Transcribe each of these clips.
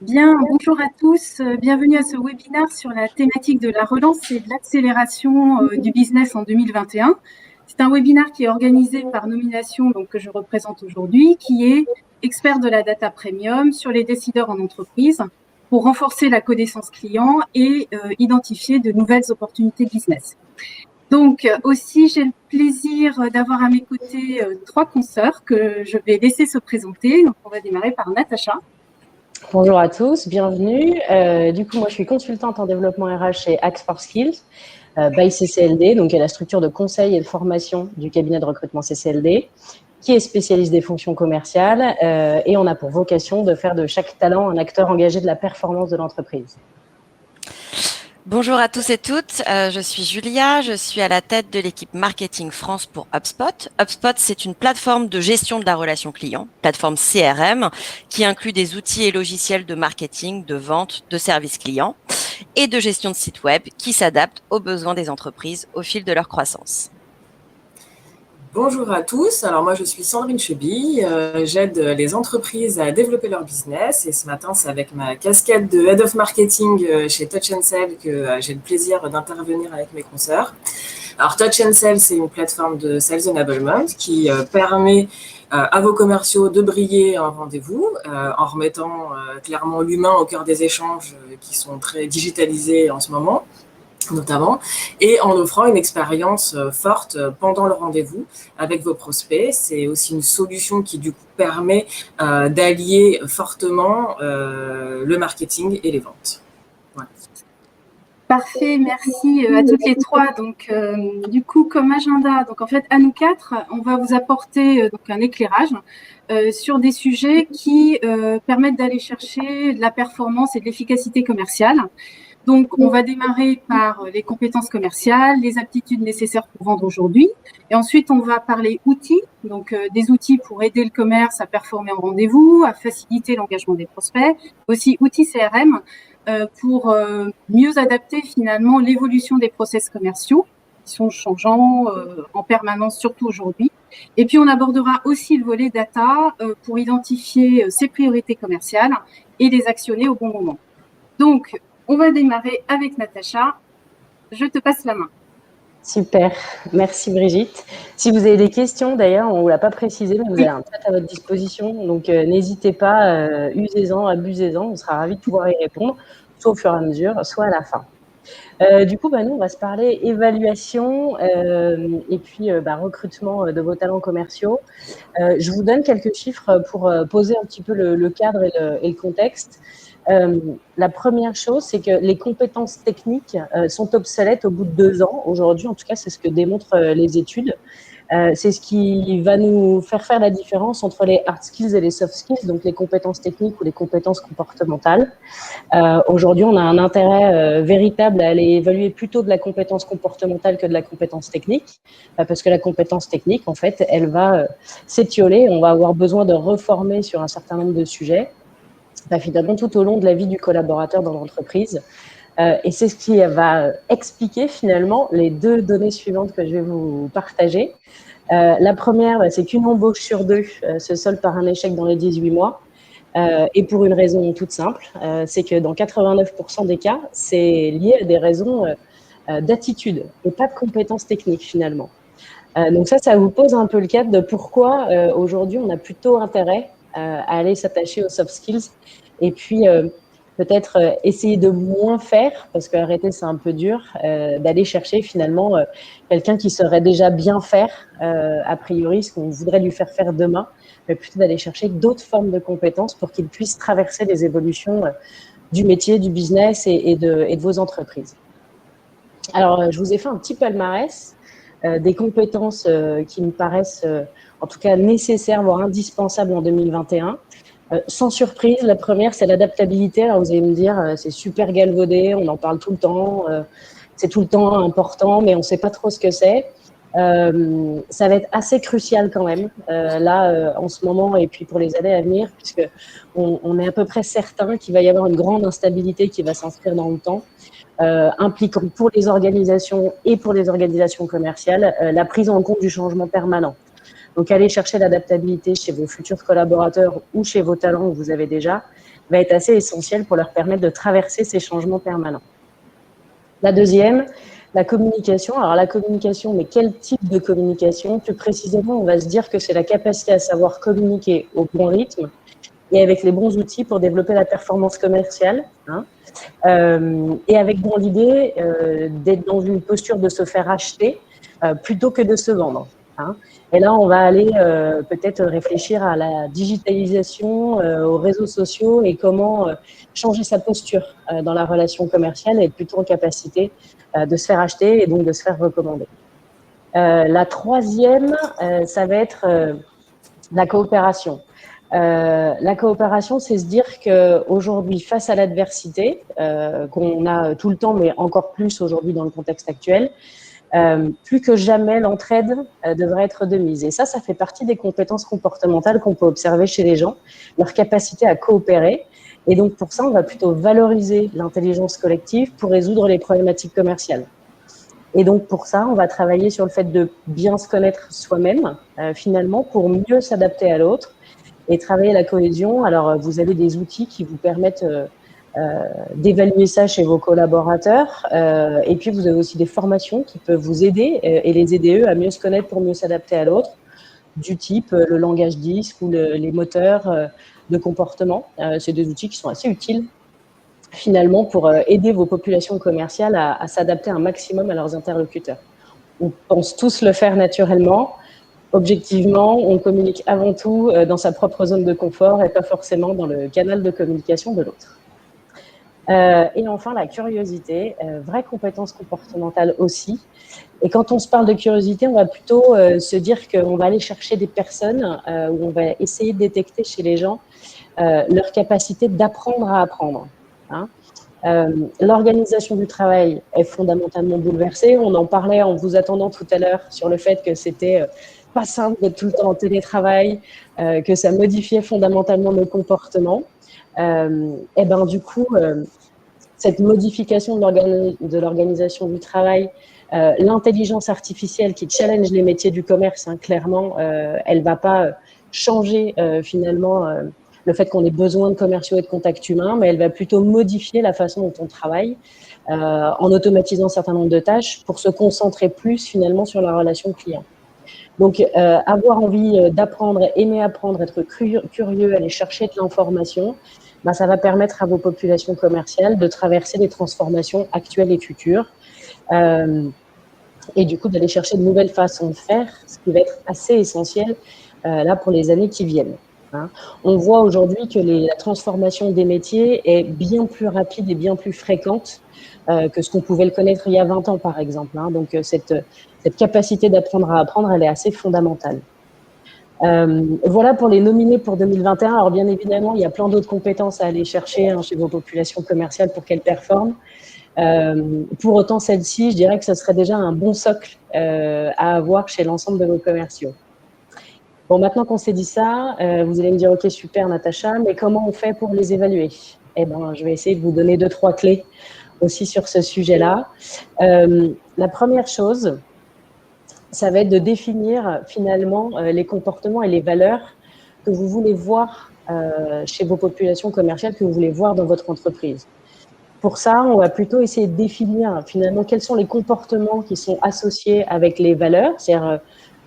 Bien, bonjour à tous. Bienvenue à ce webinaire sur la thématique de la relance et de l'accélération du business en 2021. C'est un webinaire qui est organisé par Nomination, donc que je représente aujourd'hui, qui est expert de la data premium sur les décideurs en entreprise pour renforcer la connaissance client et identifier de nouvelles opportunités business. Donc aussi, j'ai le plaisir d'avoir à mes côtés trois consoeurs que je vais laisser se présenter. Donc on va démarrer par Natacha. Bonjour à tous, bienvenue. Du coup, moi, je suis consultante en développement RH chez Act for Skills, by CCLD, donc qui est la structure de conseil et de formation du cabinet de recrutement CCLD, qui est spécialiste des fonctions commerciales, et on a pour vocation de faire de chaque talent un acteur engagé de la performance de l'entreprise. Bonjour à tous et toutes, je suis Julia, je suis à la tête de l'équipe Marketing France pour HubSpot. HubSpot, c'est une plateforme de gestion de la relation client, plateforme CRM, qui inclut des outils et logiciels de marketing, de vente, de services clients et de gestion de sites web qui s'adaptent aux besoins des entreprises au fil de leur croissance. Bonjour à tous, alors moi je suis Sandrine Cheby, j'aide les entreprises à développer leur business et ce matin c'est avec ma casquette de Head of Marketing chez Touch & Sell que j'ai le plaisir d'intervenir avec mes consoeurs. Alors Touch & Sell, c'est une plateforme de Sales Enablement qui permet à vos commerciaux de briller en rendez-vous en remettant clairement l'humain au cœur des échanges qui sont très digitalisés en ce moment notamment, et en offrant une expérience forte pendant le rendez-vous avec vos prospects. C'est aussi une solution qui du coup permet d'allier fortement le marketing et les ventes. Voilà. Parfait, merci à toutes les trois. Donc, du coup, comme agenda, donc en fait, à nous quatre, on va vous apporter donc un éclairage sur des sujets qui permettent d'aller chercher de la performance et de l'efficacité commerciale. Donc, on va démarrer par les compétences commerciales, les aptitudes nécessaires pour vendre aujourd'hui. Et ensuite, on va parler outils, donc des outils pour aider le commerce à performer en rendez-vous, à faciliter l'engagement des prospects. Aussi, outils CRM pour mieux adapter finalement l'évolution des process commerciaux qui sont changeants en permanence, surtout aujourd'hui. Et puis, on abordera aussi le volet data pour identifier ses priorités commerciales et les actionner au bon moment. Donc, on va démarrer avec Natacha. Je te passe la main. Super, merci Brigitte. Si vous avez des questions, d'ailleurs, on ne vous l'a pas précisé, mais vous avez un chat à votre disposition, donc n'hésitez pas, usez-en, abusez-en, on sera ravis de pouvoir y répondre, soit au fur et à mesure, soit à la fin. Du coup, nous, on va se parler évaluation et puis recrutement de vos talents commerciaux. Je vous donne quelques chiffres pour poser un petit peu le cadre et le contexte. La première chose, c'est que les compétences techniques sont obsolètes au bout de 2 ans. Aujourd'hui, en tout cas, c'est ce que démontrent les études. C'est ce qui va nous faire la différence entre les hard skills et les soft skills, donc les compétences techniques ou les compétences comportementales. Aujourd'hui, on a un intérêt véritable à aller évaluer plutôt de la compétence comportementale que de la compétence technique, parce que la compétence technique, en fait, elle va s'étioler. On va avoir besoin de reformer sur un certain nombre de sujets, finalement tout au long de la vie du collaborateur dans l'entreprise. Et c'est ce qui va expliquer finalement les 2 données suivantes que je vais vous partager. La première, c'est qu'une embauche sur 2 se solde par un échec dans les 18 mois. Et pour une raison toute simple, c'est que dans 89% des cas, c'est lié à des raisons d'attitude et pas de compétences techniques finalement. Donc ça vous pose un peu le cadre de pourquoi aujourd'hui on a plutôt intérêt à aller s'attacher aux soft skills et puis peut-être essayer de moins faire, parce qu'arrêter c'est un peu dur, d'aller chercher finalement quelqu'un qui saurait déjà bien faire a priori ce qu'on voudrait lui faire faire demain, mais plutôt d'aller chercher d'autres formes de compétences pour qu'il puisse traverser les évolutions du métier, du business et de vos entreprises. Alors, je vous ai fait un petit palmarès des compétences qui me paraissent en tout cas nécessaires, voire indispensables en 2021. Sans surprise, la première, c'est l'adaptabilité. Alors, vous allez me dire, c'est super galvaudé, on en parle tout le temps, c'est tout le temps important, mais on ne sait pas trop ce que c'est. Ça va être assez crucial quand même, là, en ce moment, et puis pour les années à venir, puisque on est à peu près certain qu'il va y avoir une grande instabilité qui va s'inscrire dans le temps, impliquant pour les organisations et pour les organisations commerciales la prise en compte du changement permanent. Donc, aller chercher l'adaptabilité chez vos futurs collaborateurs ou chez vos talents que vous avez déjà va être assez essentiel pour leur permettre de traverser ces changements permanents. La deuxième, la communication. Alors, la communication, mais quel type de communication? Plus précisément, on va se dire que c'est la capacité à savoir communiquer au bon rythme et avec les bons outils pour développer la performance commerciale, et avec dans l'idée d'être dans une posture de se faire acheter plutôt que de se vendre. Et là, on va aller peut-être réfléchir à la digitalisation, aux réseaux sociaux et comment changer sa posture dans la relation commerciale et être plutôt en capacité de se faire acheter et donc de se faire recommander. La troisième, ça va être la coopération. La coopération, c'est se dire qu'aujourd'hui, face à l'adversité, qu'on a tout le temps, mais encore plus aujourd'hui dans le contexte actuel, plus que jamais, l'entraide devrait être de mise. Et ça fait partie des compétences comportementales qu'on peut observer chez les gens, leur capacité à coopérer. Et donc, pour ça, on va plutôt valoriser l'intelligence collective pour résoudre les problématiques commerciales. Et donc, pour ça, on va travailler sur le fait de bien se connaître soi-même, finalement, pour mieux s'adapter à l'autre et travailler la cohésion. Alors, vous avez des outils qui vous permettent d'évaluer ça chez vos collaborateurs. Et puis, vous avez aussi des formations qui peuvent vous aider et les aider, eux, à mieux se connaître pour mieux s'adapter à l'autre, du type le langage disque ou les moteurs de comportement. C'est des outils qui sont assez utiles, finalement, pour aider vos populations commerciales à s'adapter un maximum à leurs interlocuteurs. On pense tous le faire naturellement. Objectivement, on communique avant tout dans sa propre zone de confort et pas forcément dans le canal de communication de l'autre. Et enfin, la curiosité, vraie compétence comportementale aussi. Et quand on se parle de curiosité, on va plutôt se dire qu'on va aller chercher des personnes où on va essayer de détecter chez les gens leur capacité d'apprendre à apprendre. L'organisation du travail est fondamentalement bouleversée. On en parlait en vous attendant tout à l'heure sur le fait que c'était pas simple d'être tout le temps en télétravail, que ça modifiait fondamentalement nos comportements. Et ben du coup, cette modification de l'organisation du travail, l'intelligence artificielle qui challenge les métiers du commerce, clairement, elle va pas changer finalement le fait qu'on ait besoin de commerciaux et de contacts humains, mais elle va plutôt modifier la façon dont on travaille en automatisant un certain nombre de tâches pour se concentrer plus finalement sur la relation client. Donc, avoir envie d'apprendre, aimer apprendre, être curieux, aller chercher de l'information, ça va permettre à vos populations commerciales de traverser les transformations actuelles et futures et du coup d'aller chercher de nouvelles façons de faire, ce qui va être assez essentiel là pour les années qui viennent. On voit aujourd'hui que la transformation des métiers est bien plus rapide et bien plus fréquente que ce qu'on pouvait le connaître il y a 20 ans, par exemple. Donc, cette capacité d'apprendre à apprendre, elle est assez fondamentale. Voilà pour les nominés pour 2021. Alors, bien évidemment, il y a plein d'autres compétences à aller chercher chez vos populations commerciales pour qu'elles performent. Pour autant, celle-ci, je dirais que ce serait déjà un bon socle à avoir chez l'ensemble de vos commerciaux. Bon, maintenant qu'on s'est dit ça, vous allez me dire, OK, super, Natacha, mais comment on fait pour les évaluer? Eh ben, je vais essayer de vous donner 2-3 clés aussi sur ce sujet-là. La première chose, ça va être de définir finalement les comportements et les valeurs que vous voulez voir chez vos populations commerciales, que vous voulez voir dans votre entreprise. Pour ça, on va plutôt essayer de définir finalement quels sont les comportements qui sont associés avec les valeurs, c'est-à-dire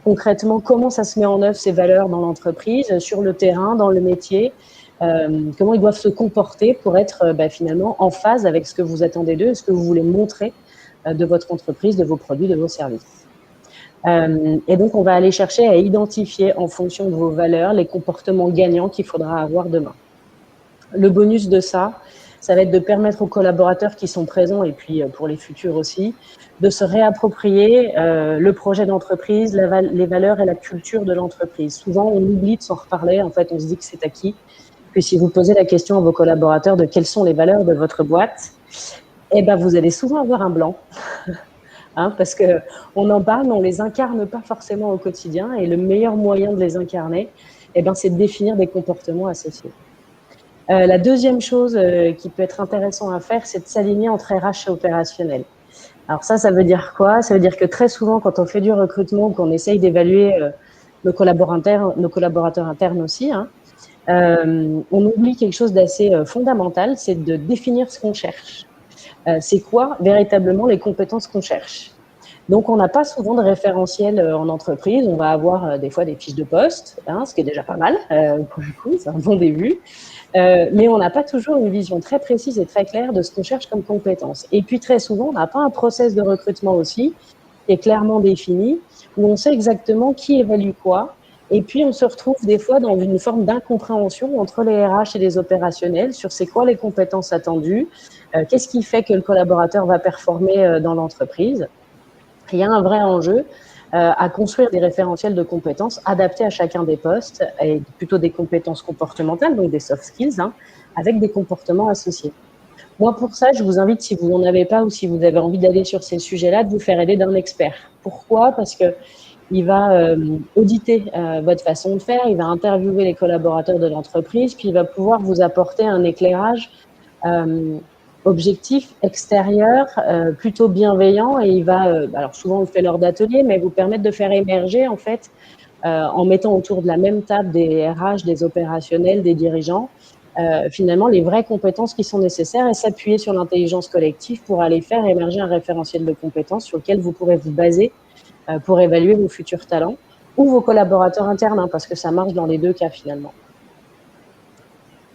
concrètement, comment ça se met en œuvre ces valeurs dans l'entreprise, sur le terrain, dans le métier, comment ils doivent se comporter pour être finalement en phase avec ce que vous attendez d'eux, ce que vous voulez montrer de votre entreprise, de vos produits, de vos services. Et donc, on va aller chercher à identifier en fonction de vos valeurs les comportements gagnants qu'il faudra avoir demain. Le bonus de ça, ça va être de permettre aux collaborateurs qui sont présents et puis pour les futurs aussi, de se réapproprier le projet d'entreprise, les valeurs et la culture de l'entreprise. Souvent, on oublie de s'en reparler. En fait, on se dit que c'est acquis. Puis, si vous posez la question à vos collaborateurs de quelles sont les valeurs de votre boîte, eh ben, vous allez souvent avoir un blanc. Parce qu'on en parle, mais on ne les incarne pas forcément au quotidien. Et le meilleur moyen de les incarner, c'est de définir des comportements associés. La deuxième chose qui peut être intéressant à faire, c'est de s'aligner entre RH et opérationnel. Alors ça veut dire quoi? Ça veut dire que très souvent, quand on fait du recrutement, qu'on essaye d'évaluer nos collaborateurs internes aussi, hein, on oublie quelque chose d'assez fondamental, c'est de définir ce qu'on cherche. C'est quoi véritablement les compétences qu'on cherche? Donc, on n'a pas souvent de référentiel en entreprise. On va avoir des fois des fiches de poste, hein, ce qui est déjà pas mal, pour le coup, c'est un bon début. Mais on n'a pas toujours une vision très précise et très claire de ce qu'on cherche comme compétences. Et puis, très souvent, on n'a pas un process de recrutement aussi qui est clairement défini, où on sait exactement qui évalue quoi. Et puis, on se retrouve des fois dans une forme d'incompréhension entre les RH et les opérationnels sur c'est quoi les compétences attendues, qu'est-ce qui fait que le collaborateur va performer dans l'entreprise. Il y a un vrai enjeu à construire des référentiels de compétences adaptés à chacun des postes, et plutôt des compétences comportementales, donc des soft skills, hein, avec des comportements associés. Moi, pour ça, je vous invite, si vous n'en avez pas ou si vous avez envie d'aller sur ces sujets-là, de vous faire aider d'un expert. Pourquoi? Parce qu'il va auditer votre façon de faire, il va interviewer les collaborateurs de l'entreprise, puis il va pouvoir vous apporter un éclairage objectif, extérieur, plutôt bienveillant, et il va, alors souvent on le fait lors d'ateliers, mais vous permettre de faire émerger en fait, en mettant autour de la même table des RH, des opérationnels, des dirigeants, finalement les vraies compétences qui sont nécessaires et s'appuyer sur l'intelligence collective pour aller faire émerger un référentiel de compétences sur lequel vous pourrez vous baser pour évaluer vos futurs talents ou vos collaborateurs internes, hein, parce que ça marche dans les deux cas finalement.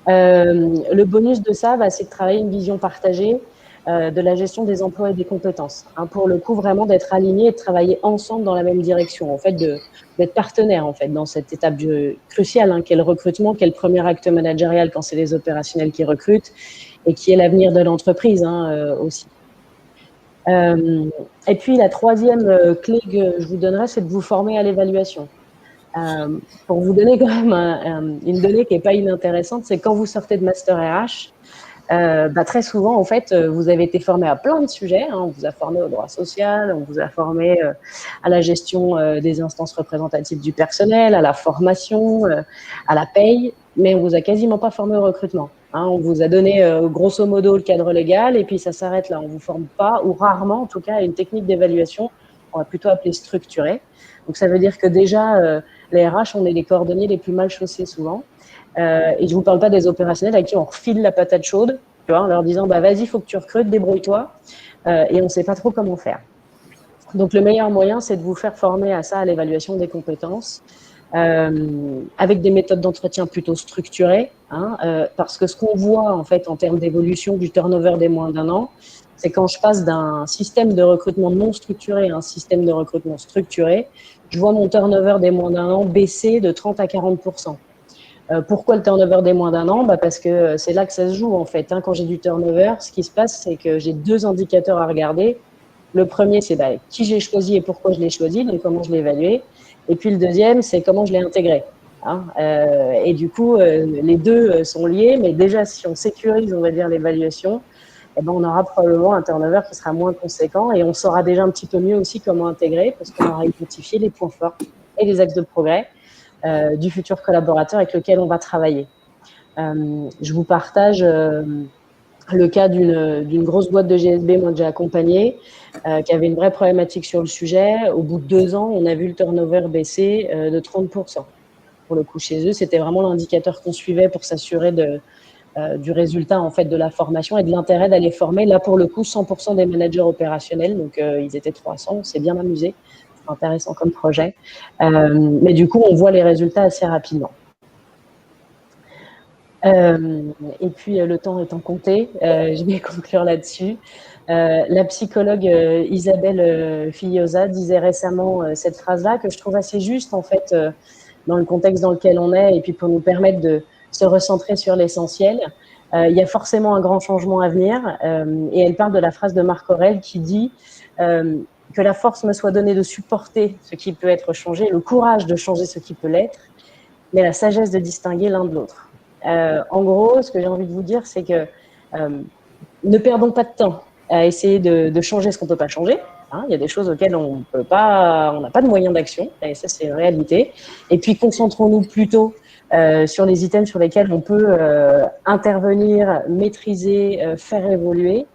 Le bonus de ça, c'est de travailler une vision partagée de la gestion des emplois et des compétences. Hein, pour le coup, vraiment d'être alignés et de travailler ensemble dans la même direction, en fait, d'être partenaires en fait dans cette étape cruciale, hein, qu'est le recrutement, qui est le premier acte managérial quand c'est les opérationnels qui recrutent et qui est l'avenir de l'entreprise, hein, aussi. Et puis la troisième clé que je vous donnerai, c'est de vous former à l'évaluation. Pour vous donner quand même une donnée qui n'est pas inintéressante, c'est quand vous sortez de Master RH, très souvent, en fait, vous avez été formé à plein de sujets. Hein, on vous a formé au droit social, on vous a formé à la gestion des instances représentatives du personnel, à la formation, à la paye, mais on vous a quasiment pas formé au recrutement. Hein, on vous a donné grosso modo le cadre légal et puis ça s'arrête là. On vous forme pas, ou rarement en tout cas, à une technique d'évaluation, on va plutôt appeler structurée. Donc ça veut dire que déjà, les RH, on est les cordonniers les plus mal chaussés souvent. Et je ne vous parle pas des opérationnels avec qui on refile la patate chaude, tu vois, en leur disant vas-y, il faut que tu recrutes, débrouille-toi, et on ne sait pas trop comment faire. Donc le meilleur moyen, c'est de vous faire former à ça, à l'évaluation des compétences, avec des méthodes d'entretien plutôt structurées, hein, parce que ce qu'on voit en fait en termes d'évolution du turnover des moins d'1 an, c'est quand je passe d'un système de recrutement non structuré à un système de recrutement structuré, je vois mon turnover des moins d'1 an baisser de 30 à 40%. Pourquoi le turnover des moins d'1 an? Parce que c'est là que ça se joue en fait. Hein. Quand j'ai du turnover, ce qui se passe, c'est que j'ai deux indicateurs à regarder. Le premier, c'est qui j'ai choisi et pourquoi je l'ai choisi, donc comment je l'ai évalué. Et puis le deuxième, c'est comment je l'ai intégré. Hein. Et du coup, les deux sont liés, mais déjà, si on sécurise, on va dire, l'évaluation, on aura probablement un turnover qui sera moins conséquent et on saura déjà un petit peu mieux aussi comment intégrer parce qu'on aura identifié les points forts et les axes de progrès du futur collaborateur avec lequel on va travailler. Je vous partage le cas d'une grosse boîte de GSB, moi que j'ai accompagnée, qui avait une vraie problématique sur le sujet. Au bout de 2 ans, on a vu le turnover baisser de 30%. Pour le coup, chez eux, c'était vraiment l'indicateur qu'on suivait pour s'assurer du résultat en fait de la formation et de l'intérêt d'aller former. Là, pour le coup, 100% des managers opérationnels, donc ils étaient 300, on s'est bien amusé. C'est intéressant comme projet. Mais du coup, on voit les résultats assez rapidement. Et puis, le temps étant compté, je vais conclure là-dessus. La psychologue Isabelle Fillosa disait récemment cette phrase-là que je trouve assez juste en fait dans le contexte dans lequel on est et puis pour nous permettre de se recentrer sur l'essentiel. Il y a forcément un grand changement à venir et elle parle de la phrase de Marc Aurèle qui dit que la force me soit donnée de supporter ce qui peut être changé, le courage de changer ce qui peut l'être, mais la sagesse de distinguer l'un de l'autre. En gros, ce que j'ai envie de vous dire, c'est que ne perdons pas de temps à essayer de changer ce qu'on ne peut pas changer. Hein, il y a des choses auxquelles on n'a pas de moyens d'action, et ça c'est une réalité. Et puis concentrons-nous plutôt sur les items sur lesquels on peut intervenir, maîtriser, faire évoluer.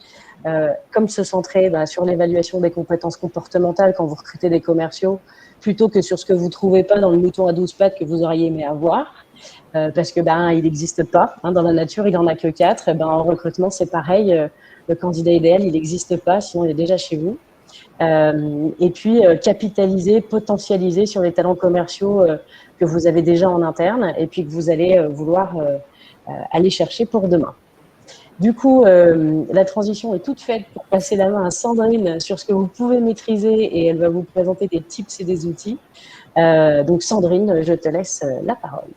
comme se centrer sur l'évaluation des compétences comportementales quand vous recrutez des commerciaux, plutôt que sur ce que vous ne trouvez pas dans le mouton à 12 pattes que vous auriez aimé avoir, parce que il n'existe pas. Hein, dans la nature, il n'en a que 4. En recrutement, c'est pareil. Le candidat idéal, il n'existe pas, sinon il est déjà chez vous. Et puis, capitaliser, potentialiser sur les talents commerciaux que vous avez déjà en interne et puis que vous allez vouloir aller chercher pour demain. Du coup, la transition est toute faite pour passer la main à Sandrine sur ce que vous pouvez maîtriser et elle va vous présenter des tips et des outils. Donc, Sandrine, je te laisse la parole.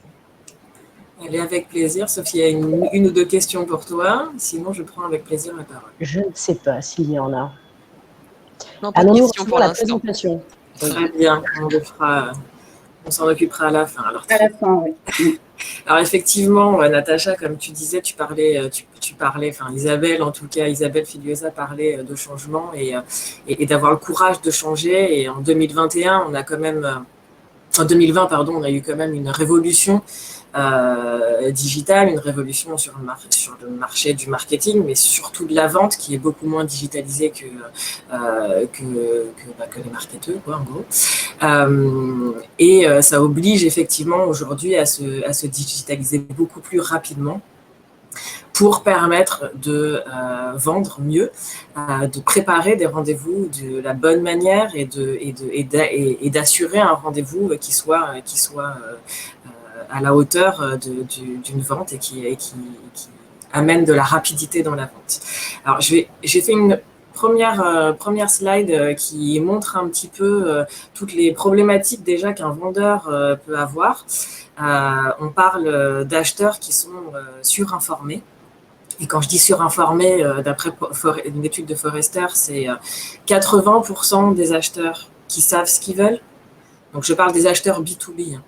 Allez, avec plaisir. Sophie, il y a une ou deux questions pour toi. Sinon, je prends avec plaisir la parole. Je ne sais pas s'il y en a. Non, pas de questions pour la l'instant. présentation. Très bien, on s'en occupera à la fin. Alors, À la fin, oui. Alors effectivement, Natacha, comme tu disais, tu parlais, enfin Isabelle en tout cas, Isabelle Figueza parlait de changement et d'avoir le courage de changer. Et en 2021, on a quand même, en 2020, pardon, on a eu quand même une révolution digitale, une révolution sur le marché du marketing, mais surtout de la vente qui est beaucoup moins digitalisée que les marketeurs, quoi, en gros. Ça oblige effectivement aujourd'hui à se digitaliser beaucoup plus rapidement pour permettre de vendre mieux, de préparer des rendez-vous de la bonne manière et d'assurer un rendez-vous qui soit à la hauteur d'une vente et qui amène de la rapidité dans la vente. Alors, j'ai fait une première slide qui montre un petit peu toutes les problématiques déjà qu'un vendeur peut avoir. On parle d'acheteurs qui sont surinformés. Et quand je dis surinformés, d'après une étude de Forrester, c'est 80% des acheteurs qui savent ce qu'ils veulent. Donc, je parle des acheteurs B2B.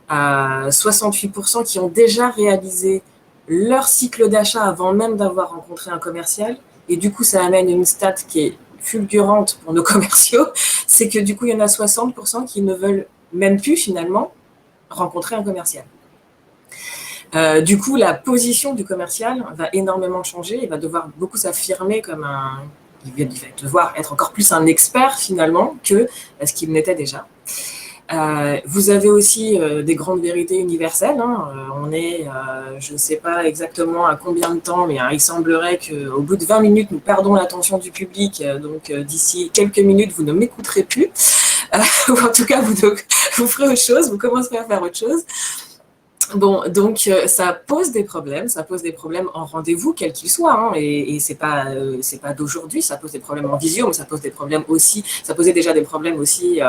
68% qui ont déjà réalisé leur cycle d'achat avant même d'avoir rencontré un commercial. Et du coup, ça amène une stat qui est fulgurante pour nos commerciaux. C'est que du coup, il y en a 60% qui ne veulent même plus finalement rencontrer un commercial. Du coup, la position du commercial va énormément changer. Il va devoir beaucoup s'affirmer comme il va devoir être encore plus un expert finalement que ce qu'il n'était déjà. Vous avez aussi des grandes vérités universelles. On est, je ne sais pas exactement à combien de temps, mais il semblerait qu'au bout de 20 minutes, nous perdons l'attention du public. Donc, d'ici quelques minutes, vous ne m'écouterez plus. Ou en tout cas, vous ferez autre chose, vous commencerez à faire autre chose. Bon, donc ça pose des problèmes en rendez-vous, quel qu'il soit, et c'est pas d'aujourd'hui, ça pose des problèmes en visio, mais ça pose des problèmes aussi, ça posait déjà des problèmes aussi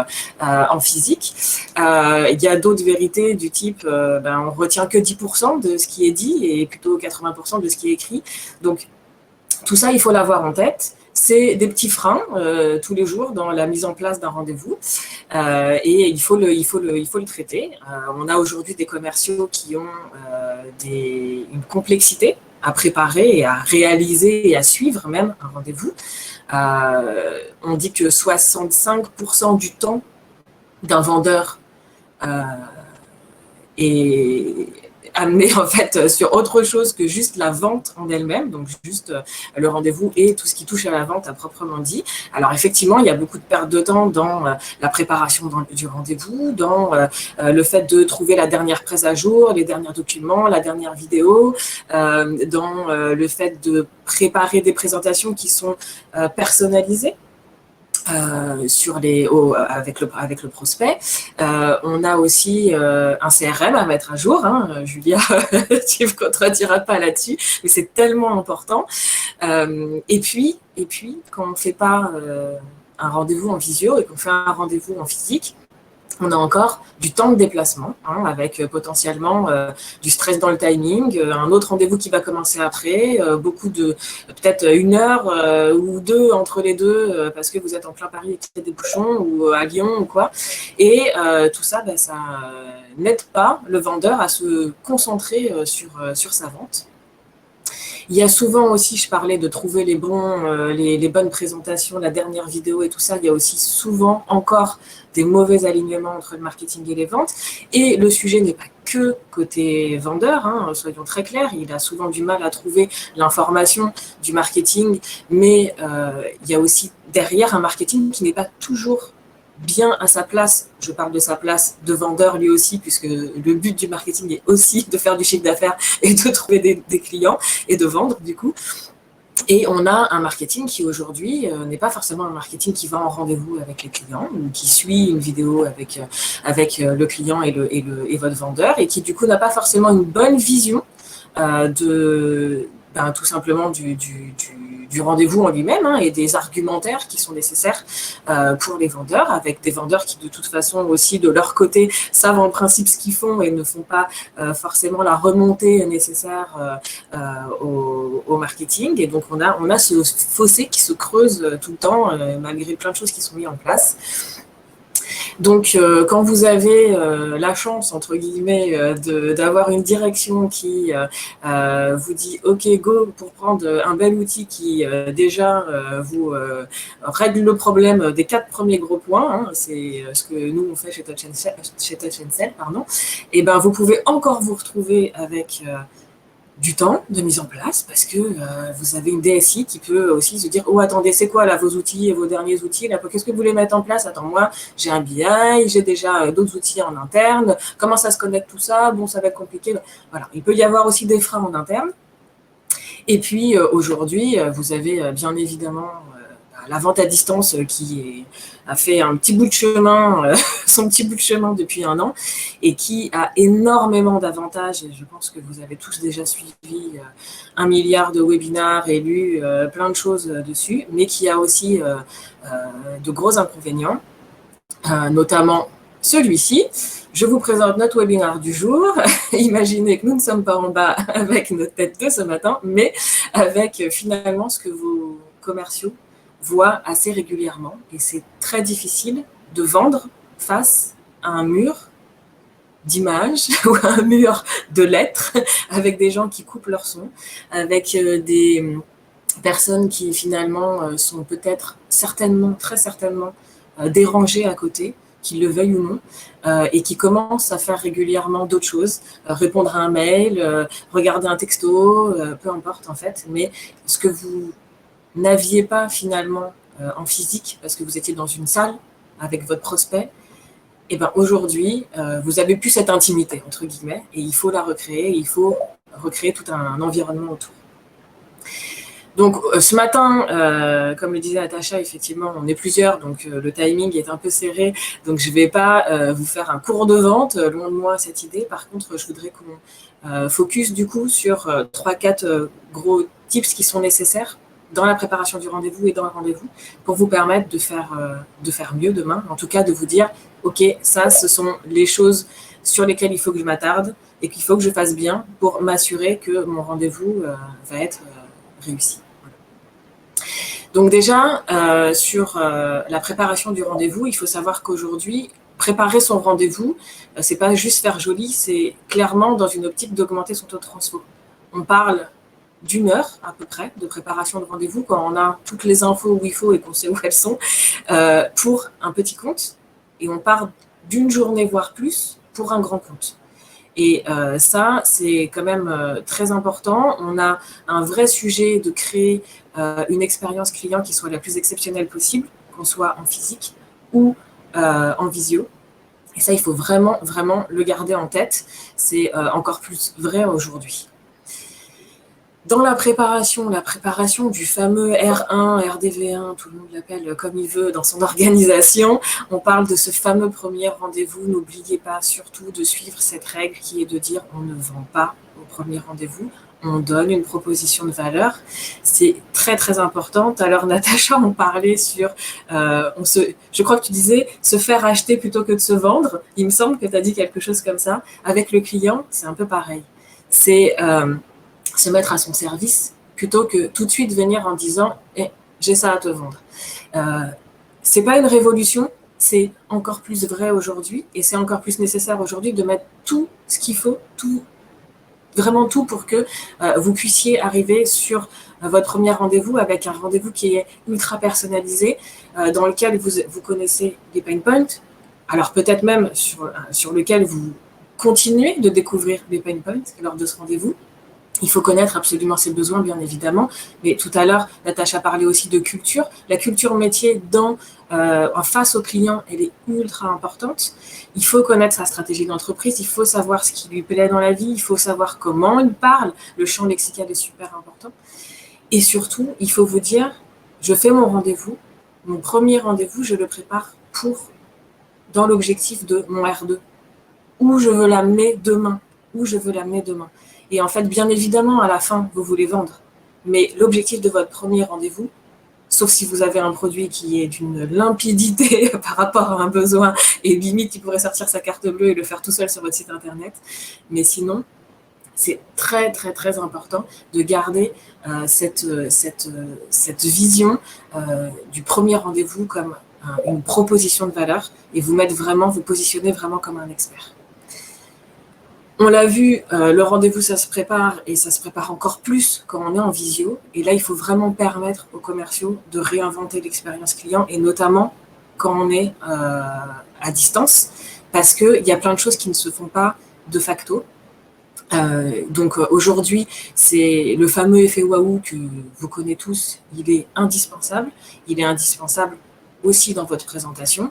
en physique. Il y a d'autres vérités du type, on retient que 10% de ce qui est dit et plutôt 80% de ce qui est écrit. Donc tout ça, il faut l'avoir en tête. C'est des petits freins tous les jours dans la mise en place d'un rendez-vous et il faut le traiter. On a aujourd'hui des commerciaux qui ont une complexité à préparer et à réaliser et à suivre même un rendez-vous. On dit que 65% du temps d'un vendeur est amené en fait sur autre chose que juste la vente en elle-même, donc juste le rendez-vous et tout ce qui touche à la vente à proprement dit. Alors effectivement, il y a beaucoup de perte de temps dans la préparation du rendez-vous, dans le fait de trouver la dernière presse à jour, les derniers documents, la dernière vidéo, dans le fait de préparer des présentations qui sont personnalisées. Avec le prospect. On a aussi un CRM à mettre à jour. Julia, tu ne me contrediras pas là-dessus, mais c'est tellement important. Et puis, quand on ne fait pas un rendez-vous en visio et qu'on fait un rendez-vous en physique, on a encore du temps de déplacement, avec potentiellement du stress dans le timing, un autre rendez-vous qui va commencer après, peut-être 1 heure ou 2 entre les deux, parce que vous êtes en plein Paris et qu'il y a des bouchons, ou à Lyon ou quoi. Et tout ça, ça n'aide pas le vendeur à se concentrer sur sa vente. Il y a souvent aussi, je parlais de trouver les bonnes présentations, la dernière vidéo et tout ça, il y a aussi souvent encore des mauvais alignements entre le marketing et les ventes. Et le sujet n'est pas que côté vendeur, hein, soyons très clairs, il a souvent du mal à trouver l'information du marketing, mais il y a aussi derrière un marketing qui n'est pas toujours bien à sa place. Je parle de sa place de vendeur lui aussi, puisque le but du marketing est aussi de faire du chiffre d'affaires et de trouver des clients et de vendre du coup. Et on a un marketing qui aujourd'hui n'est pas forcément un marketing qui va en rendez-vous avec les clients ou qui suit une vidéo avec le client et votre vendeur, et qui du coup n'a pas forcément une bonne vision tout simplement du rendez-vous en lui-même, hein, et des argumentaires qui sont nécessaires pour les vendeurs, avec des vendeurs qui de toute façon aussi de leur côté savent en principe ce qu'ils font et ne font pas forcément la remontée nécessaire au marketing. Et donc on a ce fossé qui se creuse tout le temps malgré plein de choses qui sont mises en place. Donc, quand vous avez la chance, entre guillemets, d'avoir une direction qui vous dit « Ok, go » pour prendre un bel outil qui déjà vous règle le problème des 4 premiers gros points, hein, c'est ce que nous on fait chez Touch & Sell, pardon, et ben vous pouvez encore vous retrouver avec du temps de mise en place, parce que vous avez une DSI qui peut aussi se dire « Oh, attendez, c'est quoi là vos outils et vos derniers outils là, qu'est-ce que vous voulez mettre en place? Attends, moi, j'ai un BI, j'ai déjà d'autres outils en interne, comment ça se connecte tout ça? Bon, ça va être compliqué. » Voilà, il peut y avoir aussi des freins en interne. Et puis, aujourd'hui, vous avez bien évidemment la vente à distance qui a fait un petit bout de chemin, son petit bout de chemin depuis 1 an, et qui a énormément d'avantages. Et je pense que vous avez tous déjà suivi 1 milliard de webinars et lu plein de choses dessus, mais qui a aussi de gros inconvénients, notamment celui-ci. Je vous présente notre webinaire du jour. Imaginez que nous ne sommes pas en bas avec notre tête de ce matin, mais avec finalement ce que vos commerciaux voient assez régulièrement. Et c'est très difficile de vendre face à un mur d'images ou à un mur de lettres avec des gens qui coupent leur son, avec des personnes qui finalement sont peut-être certainement, très certainement dérangées à côté, qu'ils le veuillent ou non, et qui commencent à faire régulièrement d'autres choses, répondre à un mail, regarder un texto, peu importe en fait, mais ce que vous n'aviez pas finalement en physique parce que vous étiez dans une salle avec votre prospect, et ben aujourd'hui, vous avez plus cette intimité, entre guillemets, et il faut la recréer, il faut recréer tout un environnement autour. Donc, ce matin, comme le disait Natacha, effectivement, on est plusieurs, donc le timing est un peu serré. Donc, je ne vais pas vous faire un cours de vente, loin de moi cette idée. Par contre, je voudrais qu'on focus du coup sur 3-4 gros tips qui sont nécessaires dans la préparation du rendez-vous et dans le rendez-vous pour vous permettre de faire mieux demain. En tout cas, de vous dire, OK, ça, ce sont les choses sur lesquelles il faut que je m'attarde et qu'il faut que je fasse bien pour m'assurer que mon rendez-vous va être réussi. Donc déjà, sur la préparation du rendez-vous, il faut savoir qu'aujourd'hui, préparer son rendez-vous, c'est pas juste faire joli, c'est clairement dans une optique d'augmenter son taux de transfo. On parle d'1 heure à peu près de préparation de rendez-vous quand on a toutes les infos où il faut et qu'on sait où elles sont pour un petit compte, et on part d'1 journée voire plus pour un grand compte. Et ça, c'est quand même très important. On a un vrai sujet de créer une expérience client qui soit la plus exceptionnelle possible, qu'on soit en physique ou en visio. Et ça, il faut vraiment, vraiment le garder en tête. C'est encore plus vrai aujourd'hui. Dans la préparation du fameux R1, RDV1, tout le monde l'appelle comme il veut dans son organisation, on parle de ce fameux premier rendez-vous. N'oubliez pas surtout de suivre cette règle qui est de dire on ne vend pas au premier rendez-vous, on donne une proposition de valeur. C'est très très important. Tout à l'heure, Natacha, on parlait sur, je crois que tu disais, se faire acheter plutôt que de se vendre. Il me semble que tu as dit quelque chose comme ça. Avec le client, c'est un peu pareil. C'est se mettre à son service plutôt que tout de suite venir en disant j'ai ça à te vendre. C'est pas une révolution, c'est encore plus vrai aujourd'hui, et c'est encore plus nécessaire aujourd'hui de mettre tout ce qu'il faut, vraiment tout pour que vous puissiez arriver sur votre premier rendez-vous avec un rendez-vous qui est ultra personnalisé, dans lequel vous connaissez les pain points, alors peut-être même sur lequel vous continuez de découvrir les pain points lors de ce rendez-vous. Il faut connaître absolument ses besoins, bien évidemment. Mais tout à l'heure, Natacha parlait aussi de culture. La culture métier en face au client, elle est ultra importante. Il faut connaître sa stratégie d'entreprise. Il faut savoir ce qui lui plaît dans la vie. Il faut savoir comment il parle. Le champ lexical est super important. Et surtout, il faut vous dire, je fais mon rendez-vous. Mon premier rendez-vous, je le prépare dans l'objectif de mon R2. Où je veux l'amener demain. Où je veux l'amener demain. Et en fait, bien évidemment, à la fin, vous voulez vendre. Mais l'objectif de votre premier rendez-vous, sauf si vous avez un produit qui est d'une limpidité par rapport à un besoin, et limite, il pourrait sortir sa carte bleue et le faire tout seul sur votre site internet. Mais sinon, c'est très, très, très important de garder cette vision du premier rendez-vous comme une proposition de valeur et vous positionner vraiment comme un expert. On l'a vu, le rendez-vous, ça se prépare et ça se prépare encore plus quand on est en visio. Et là, il faut vraiment permettre aux commerciaux de réinventer l'expérience client et notamment quand on est à distance parce qu'il y a plein de choses qui ne se font pas de facto. Donc aujourd'hui, c'est le fameux effet waouh que vous connaissez tous, il est indispensable. Il est indispensable aussi dans votre présentation.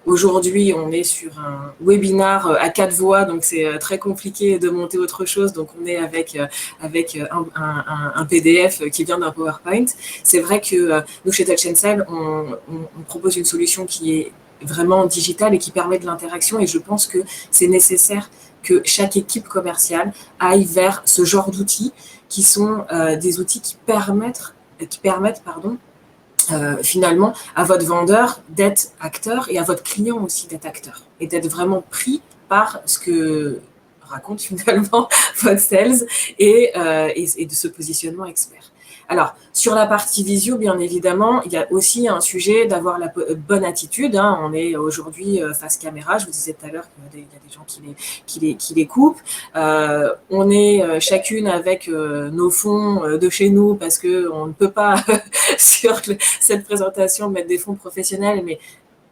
Aujourd'hui, on est sur un webinar à 4 voix, donc c'est très compliqué de monter autre chose. Donc, on est avec un PDF qui vient d'un PowerPoint. C'est vrai que nous, chez Touch & Sell, on propose une solution qui est vraiment digitale et qui permet de l'interaction. Et je pense que c'est nécessaire que chaque équipe commerciale aille vers ce genre d'outils qui sont des outils qui permettent finalement à votre vendeur d'être acteur et à votre client aussi d'être acteur et d'être vraiment pris par ce que raconte finalement votre sales et de ce positionnement expert. Alors, sur la partie visio, bien évidemment, il y a aussi un sujet d'avoir la bonne attitude. Hein. On est aujourd'hui face caméra. Je vous disais tout à l'heure qu'il y a des gens qui les coupent. On est chacune avec nos fonds de chez nous parce qu'on ne peut pas, sur cette présentation, mettre des fonds professionnels. Mais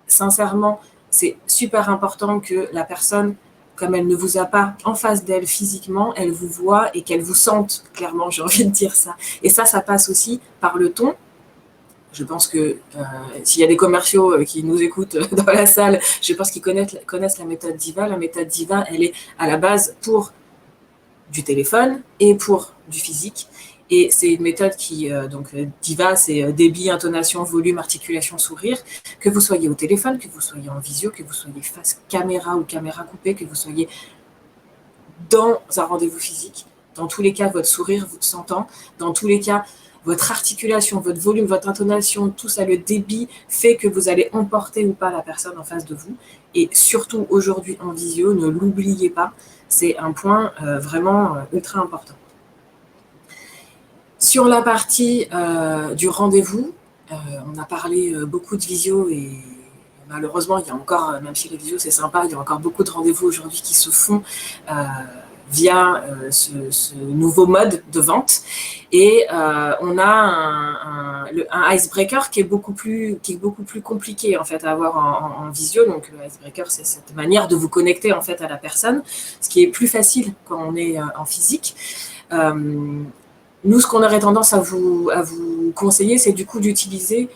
sincèrement, c'est super important que la personne, comme elle ne vous a pas en face d'elle physiquement, elle vous voit et qu'elle vous sente, clairement, j'ai envie de dire ça. Et ça passe aussi par le ton. Je pense que s'il y a des commerciaux qui nous écoutent dans la salle, je pense qu'ils connaissent la méthode DIVA. La méthode DIVA, elle est à la base pour du téléphone et pour du physique. Et c'est une méthode qui, DIVA, c'est débit, intonation, volume, articulation, sourire. Que vous soyez au téléphone, que vous soyez en visio, que vous soyez face caméra ou caméra coupée, que vous soyez dans un rendez-vous physique. Dans tous les cas, votre sourire vous s'entend. Dans tous les cas, votre articulation, votre volume, votre intonation, tout ça, le débit fait que vous allez emporter ou pas la personne en face de vous. Et surtout aujourd'hui en visio, ne l'oubliez pas. C'est un point vraiment ultra important. Sur la partie du rendez-vous, on a parlé beaucoup de visio et malheureusement, il y a encore, même si les visios c'est sympa, il y a encore beaucoup de rendez-vous aujourd'hui qui se font via ce nouveau mode de vente. Et on a un icebreaker qui est beaucoup plus compliqué en fait à avoir en visio. Donc le icebreaker, c'est cette manière de vous connecter en fait à la personne, ce qui est plus facile quand on est en physique. Nous, ce qu'on aurait tendance à vous conseiller, c'est du coup d'utiliser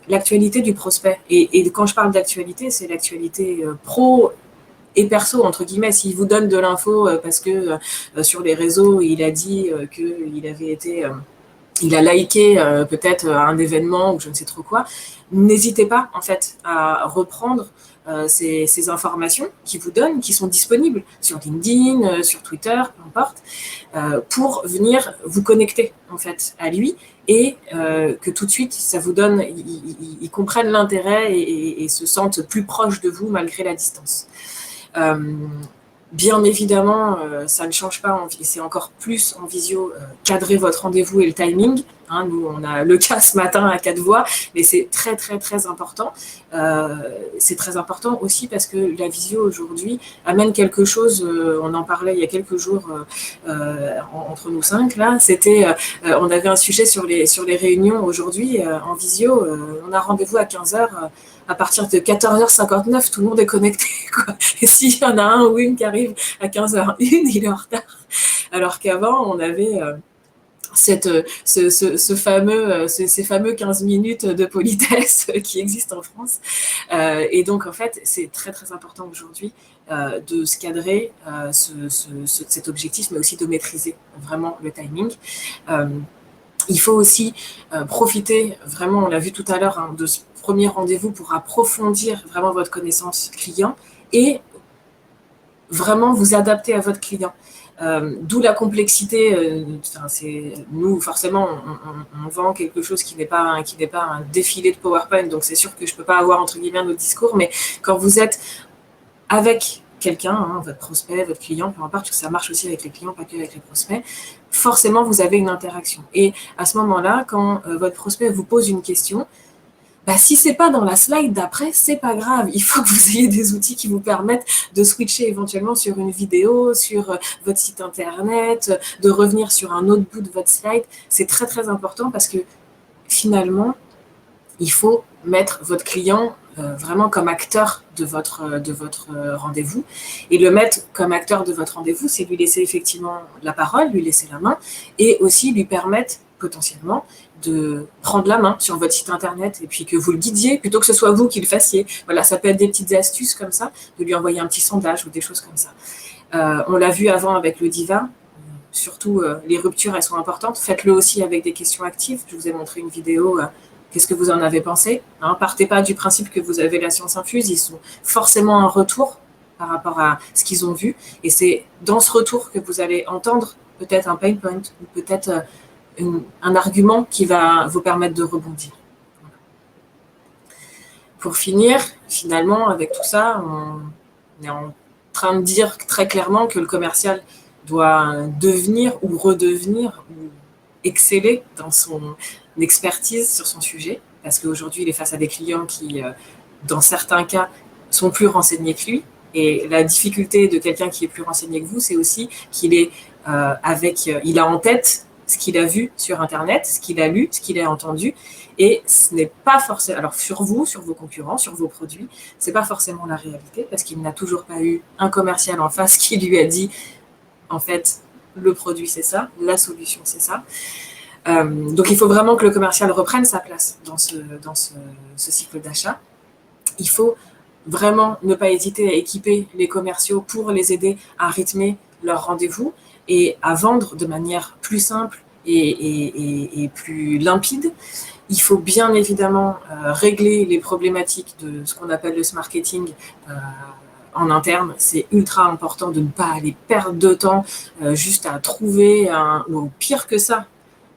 l'actualité du prospect. Et quand je parle d'actualité, c'est l'actualité pro et perso, entre guillemets. S'il vous donne de l'info parce que sur les réseaux, il a dit qu'il avait été... il a liké peut-être un événement ou je ne sais trop quoi, n'hésitez pas en fait à reprendre ces informations qui vous donnent, qui sont disponibles sur LinkedIn, sur Twitter, peu importe, pour venir vous connecter en fait à lui et que tout de suite ça vous donne, ils comprennent l'intérêt et se sentent plus proches de vous malgré la distance. Bien évidemment, ça ne change pas, c'est encore plus en visio, cadrer votre rendez-vous et le timing. Hein, nous, on a le cas ce matin à 4 voix, mais c'est très, très, très important. C'est très important aussi parce que la visio aujourd'hui amène quelque chose, on en parlait il y a quelques jours entre nous 5, là, on avait un sujet sur les réunions aujourd'hui en visio, on a rendez-vous à 15h. À partir de 14h59, tout le monde est connecté, quoi. Et s'il y en a un ou une qui arrive à 15h01, il est en retard. Alors qu'avant, on avait ces fameux 15 minutes de politesse qui existent en France. Et donc, en fait, c'est très, très important aujourd'hui de se cadrer cet objectif, mais aussi de maîtriser vraiment le timing. Il faut aussi profiter, vraiment, on l'a vu tout à l'heure, hein, de ce premier rendez-vous pour approfondir vraiment votre connaissance client et vraiment vous adapter à votre client. D'où la complexité. Nous, forcément, on vend quelque chose qui n'est pas un défilé de PowerPoint, donc c'est sûr que je ne peux pas avoir, entre guillemets, notre discours, mais quand vous êtes avec quelqu'un, hein, votre prospect, votre client, peu importe, parce que ça marche aussi avec les clients, pas que avec les prospects, forcément, vous avez une interaction. Et à ce moment-là, quand votre prospect vous pose une question, si c'est pas dans la slide d'après, c'est pas grave. Il faut que vous ayez des outils qui vous permettent de switcher éventuellement sur une vidéo, sur votre site internet, de revenir sur un autre bout de votre slide. C'est très, très important parce que finalement, il faut mettre votre client vraiment comme acteur de votre rendez-vous. Et le mettre comme acteur de votre rendez-vous, c'est lui laisser effectivement la parole, lui laisser la main et aussi lui permettre potentiellement de prendre la main sur votre site internet et puis que vous le guidiez plutôt que ce soit vous qui le fassiez. Voilà, ça peut être des petites astuces comme ça, de lui envoyer un petit sondage ou des choses comme ça. On l'a vu avant avec le Diva, surtout les ruptures, elles sont importantes. Faites-le aussi avec des questions actives. Je vous ai montré une vidéo. Qu'est-ce que vous en avez pensé, hein? Partez pas du principe que vous avez la science infuse. Ils sont forcément un retour par rapport à ce qu'ils ont vu. Et c'est dans ce retour que vous allez entendre peut-être un pain point ou peut-être un argument qui va vous permettre de rebondir. Voilà. Pour finir, finalement, avec tout ça, on est en train de dire très clairement que le commercial doit devenir ou redevenir ou exceller dans son expertise sur son sujet, parce qu'aujourd'hui, il est face à des clients qui, dans certains cas, sont plus renseignés que lui. Et la difficulté de quelqu'un qui est plus renseigné que vous, c'est aussi qu'il est il a en tête ce qu'il a vu sur Internet, ce qu'il a lu, ce qu'il a entendu, et ce n'est pas forcément, alors sur vous, sur vos concurrents, sur vos produits, c'est pas forcément la réalité, parce qu'il n'a toujours pas eu un commercial en face qui lui a dit, en fait, le produit c'est ça, la solution c'est ça. Donc il faut vraiment que le commercial reprenne sa place dans ce cycle d'achat. Il faut vraiment ne pas hésiter à équiper les commerciaux pour les aider à rythmer leur rendez-vous et à vendre de manière plus simple et plus limpide. Il faut bien évidemment régler les problématiques de ce qu'on appelle le marketing en interne. C'est ultra important de ne pas aller perdre de temps juste à trouver ou pire que ça,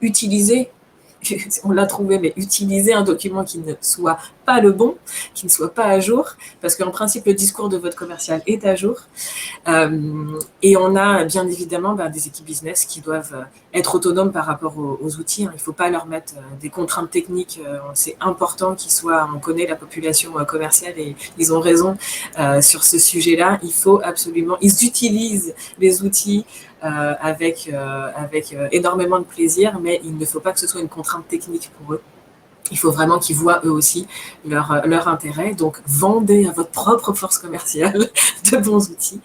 utiliser, on l'a trouvé, mais utiliser un document qui ne soit pas le bon, qui ne soit pas à jour, parce qu'en principe, le discours de votre commercial est à jour. Et on a bien évidemment des équipes business qui doivent être autonomes par rapport aux outils. Il ne faut pas leur mettre des contraintes techniques. C'est important qu'ils soient, on connaît la population commerciale et ils ont raison sur ce sujet-là. Il faut absolument, ils utilisent les outils avec énormément de plaisir, mais il ne faut pas que ce soit une contrainte technique pour eux. Il faut vraiment qu'ils voient eux aussi leur intérêt. Donc, vendez à votre propre force commerciale de bons outils.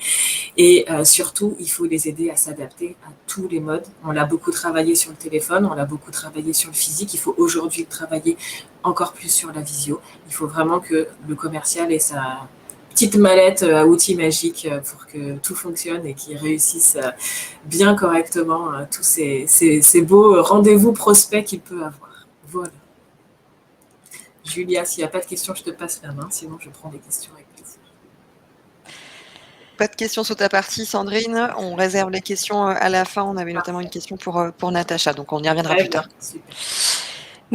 Et surtout, il faut les aider à s'adapter à tous les modes. On l'a beaucoup travaillé sur le téléphone, on l'a beaucoup travaillé sur le physique. Il faut aujourd'hui travailler encore plus sur la visio. Il faut vraiment que le commercial ait sa petite mallette à outils magiques pour que tout fonctionne et qu'il réussisse bien correctement tous ces beaux rendez-vous prospects qu'il peut avoir. Voilà. Julia, s'il n'y a pas de questions, je te passe la main. Sinon, je prends des questions avec plaisir. Pas de questions sur ta partie, Sandrine. On réserve les questions à la fin. On avait notamment une question pour Natacha, donc on y reviendra plus tard. Super.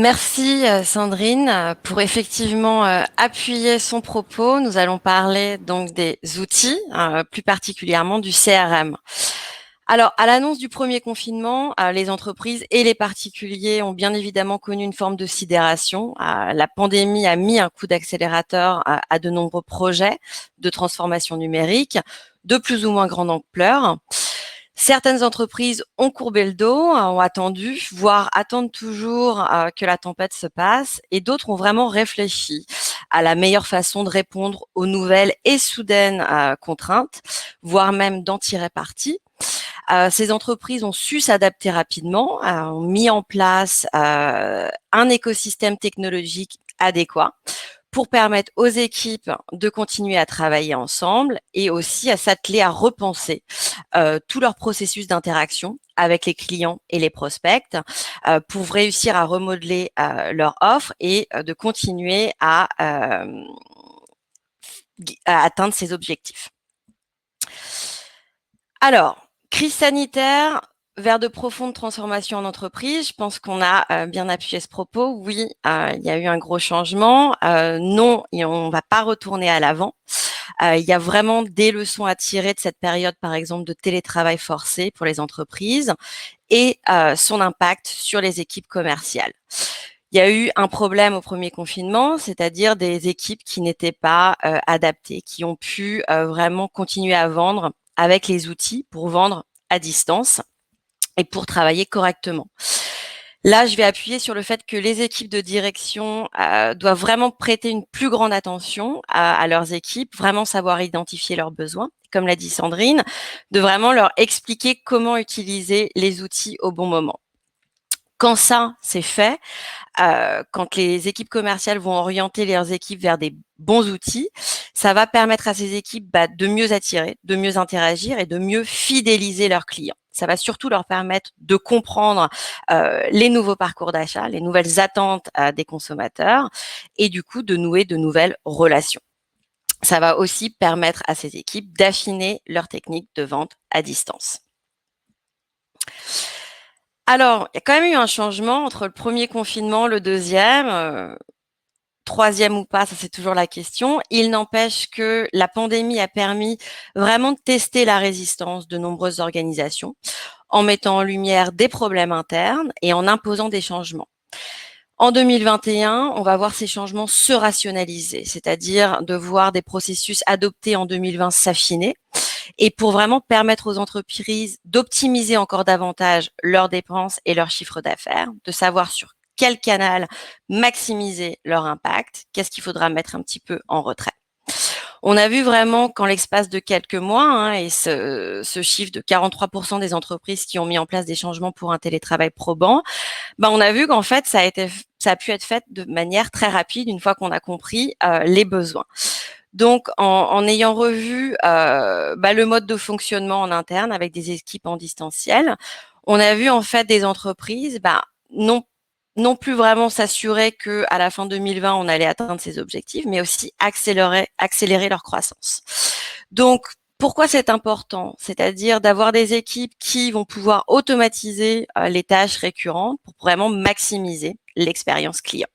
Merci Sandrine pour effectivement appuyer son propos. Nous allons parler donc des outils, plus particulièrement du CRM. Alors, à l'annonce du premier confinement, les entreprises et les particuliers ont bien évidemment connu une forme de sidération. La pandémie a mis un coup d'accélérateur à de nombreux projets de transformation numérique de plus ou moins grande ampleur. Certaines entreprises ont courbé le dos, ont attendu, voire attendent toujours que la tempête se passe, et d'autres ont vraiment réfléchi à la meilleure façon de répondre aux nouvelles et soudaines contraintes, voire même d'en tirer parti. Ces entreprises ont su s'adapter rapidement, ont mis en place un écosystème technologique adéquat pour permettre aux équipes de continuer à travailler ensemble et aussi à s'atteler à repenser tout leur processus d'interaction avec les clients et les prospects pour réussir à remodeler leur offre et de continuer à atteindre ces objectifs. Alors, crise sanitaire vers de profondes transformations en entreprise. Je pense qu'on a bien appuyé ce propos. Oui, il y a eu un gros changement. Non, on ne va pas retourner à l'avant. Il y a vraiment des leçons à tirer de cette période, par exemple, de télétravail forcé pour les entreprises et son impact sur les équipes commerciales. Il y a eu un problème au premier confinement, c'est-à-dire des équipes qui n'étaient pas adaptées, qui ont pu vraiment continuer à vendre avec les outils pour vendre à distance et pour travailler correctement. Là, je vais appuyer sur le fait que les équipes de direction doivent vraiment prêter une plus grande attention à leurs équipes, vraiment savoir identifier leurs besoins, comme l'a dit Sandrine, de vraiment leur expliquer comment utiliser les outils au bon moment. Quand ça, c'est fait, quand les équipes commerciales vont orienter leurs équipes vers des bons outils, ça va permettre à ces équipes de mieux attirer, de mieux interagir et de mieux fidéliser leurs clients. Ça va surtout leur permettre de comprendre les nouveaux parcours d'achat, les nouvelles attentes des consommateurs et du coup de nouer de nouvelles relations. Ça va aussi permettre à ces équipes d'affiner leurs techniques de vente à distance. Alors, il y a quand même eu un changement entre le premier confinement, le deuxième, troisième ou pas, ça c'est toujours la question. Il n'empêche que la pandémie a permis vraiment de tester la résistance de nombreuses organisations en mettant en lumière des problèmes internes et en imposant des changements. En 2021, on va voir ces changements se rationaliser, c'est-à-dire de voir des processus adoptés en 2020 s'affiner et pour vraiment permettre aux entreprises d'optimiser encore davantage leurs dépenses et leur chiffre d'affaires, de savoir sur quel canal maximiser leur impact, qu'est-ce qu'il faudra mettre un petit peu en retrait. On a vu vraiment qu'en l'espace de quelques mois, et ce chiffre de 43% des entreprises qui ont mis en place des changements pour un télétravail probant, on a vu qu'en fait, ça a pu être fait de manière très rapide une fois qu'on a compris les besoins. Donc, en ayant revu le mode de fonctionnement en interne avec des équipes en distanciel, on a vu en fait des entreprises non plus vraiment s'assurer qu'à la fin 2020, on allait atteindre ces objectifs, mais aussi accélérer leur croissance. Donc, pourquoi c'est important? C'est-à-dire d'avoir des équipes qui vont pouvoir automatiser les tâches récurrentes pour vraiment maximiser l'expérience client.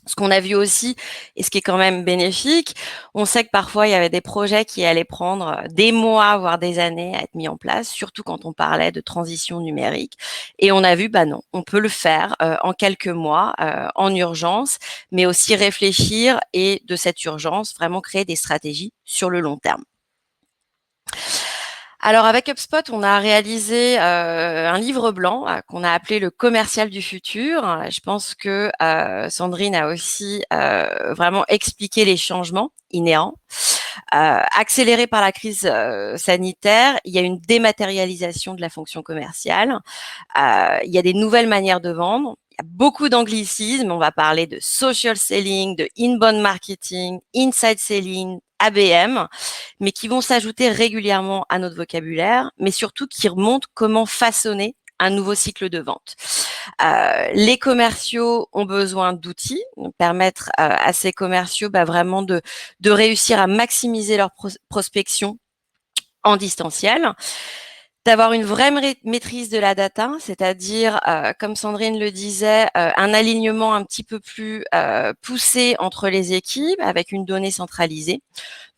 Ce qu'on a vu aussi, et ce qui est quand même bénéfique, on sait que parfois il y avait des projets qui allaient prendre des mois, voire des années à être mis en place, surtout quand on parlait de transition numérique. Et on a vu, non, on peut le faire en quelques mois, en urgence, mais aussi réfléchir et de cette urgence, vraiment créer des stratégies sur le long terme. Alors avec HubSpot, on a réalisé un livre blanc qu'on a appelé le commercial du futur. Je pense que Sandrine a aussi vraiment expliqué les changements inhérents. Accéléré par la crise sanitaire, il y a une dématérialisation de la fonction commerciale. Il y a des nouvelles manières de vendre. Il y a beaucoup d'anglicismes. On va parler de social selling, de inbound marketing, inside selling, ABM, mais qui vont s'ajouter régulièrement à notre vocabulaire, mais surtout qui remontent comment façonner un nouveau cycle de vente. Les commerciaux ont besoin d'outils, permettre à ces commerciaux vraiment de réussir à maximiser leur prospection en distanciel. d'avoir une vraie maîtrise de la data, c'est-à-dire, comme Sandrine le disait, un alignement un petit peu plus poussé entre les équipes avec une donnée centralisée,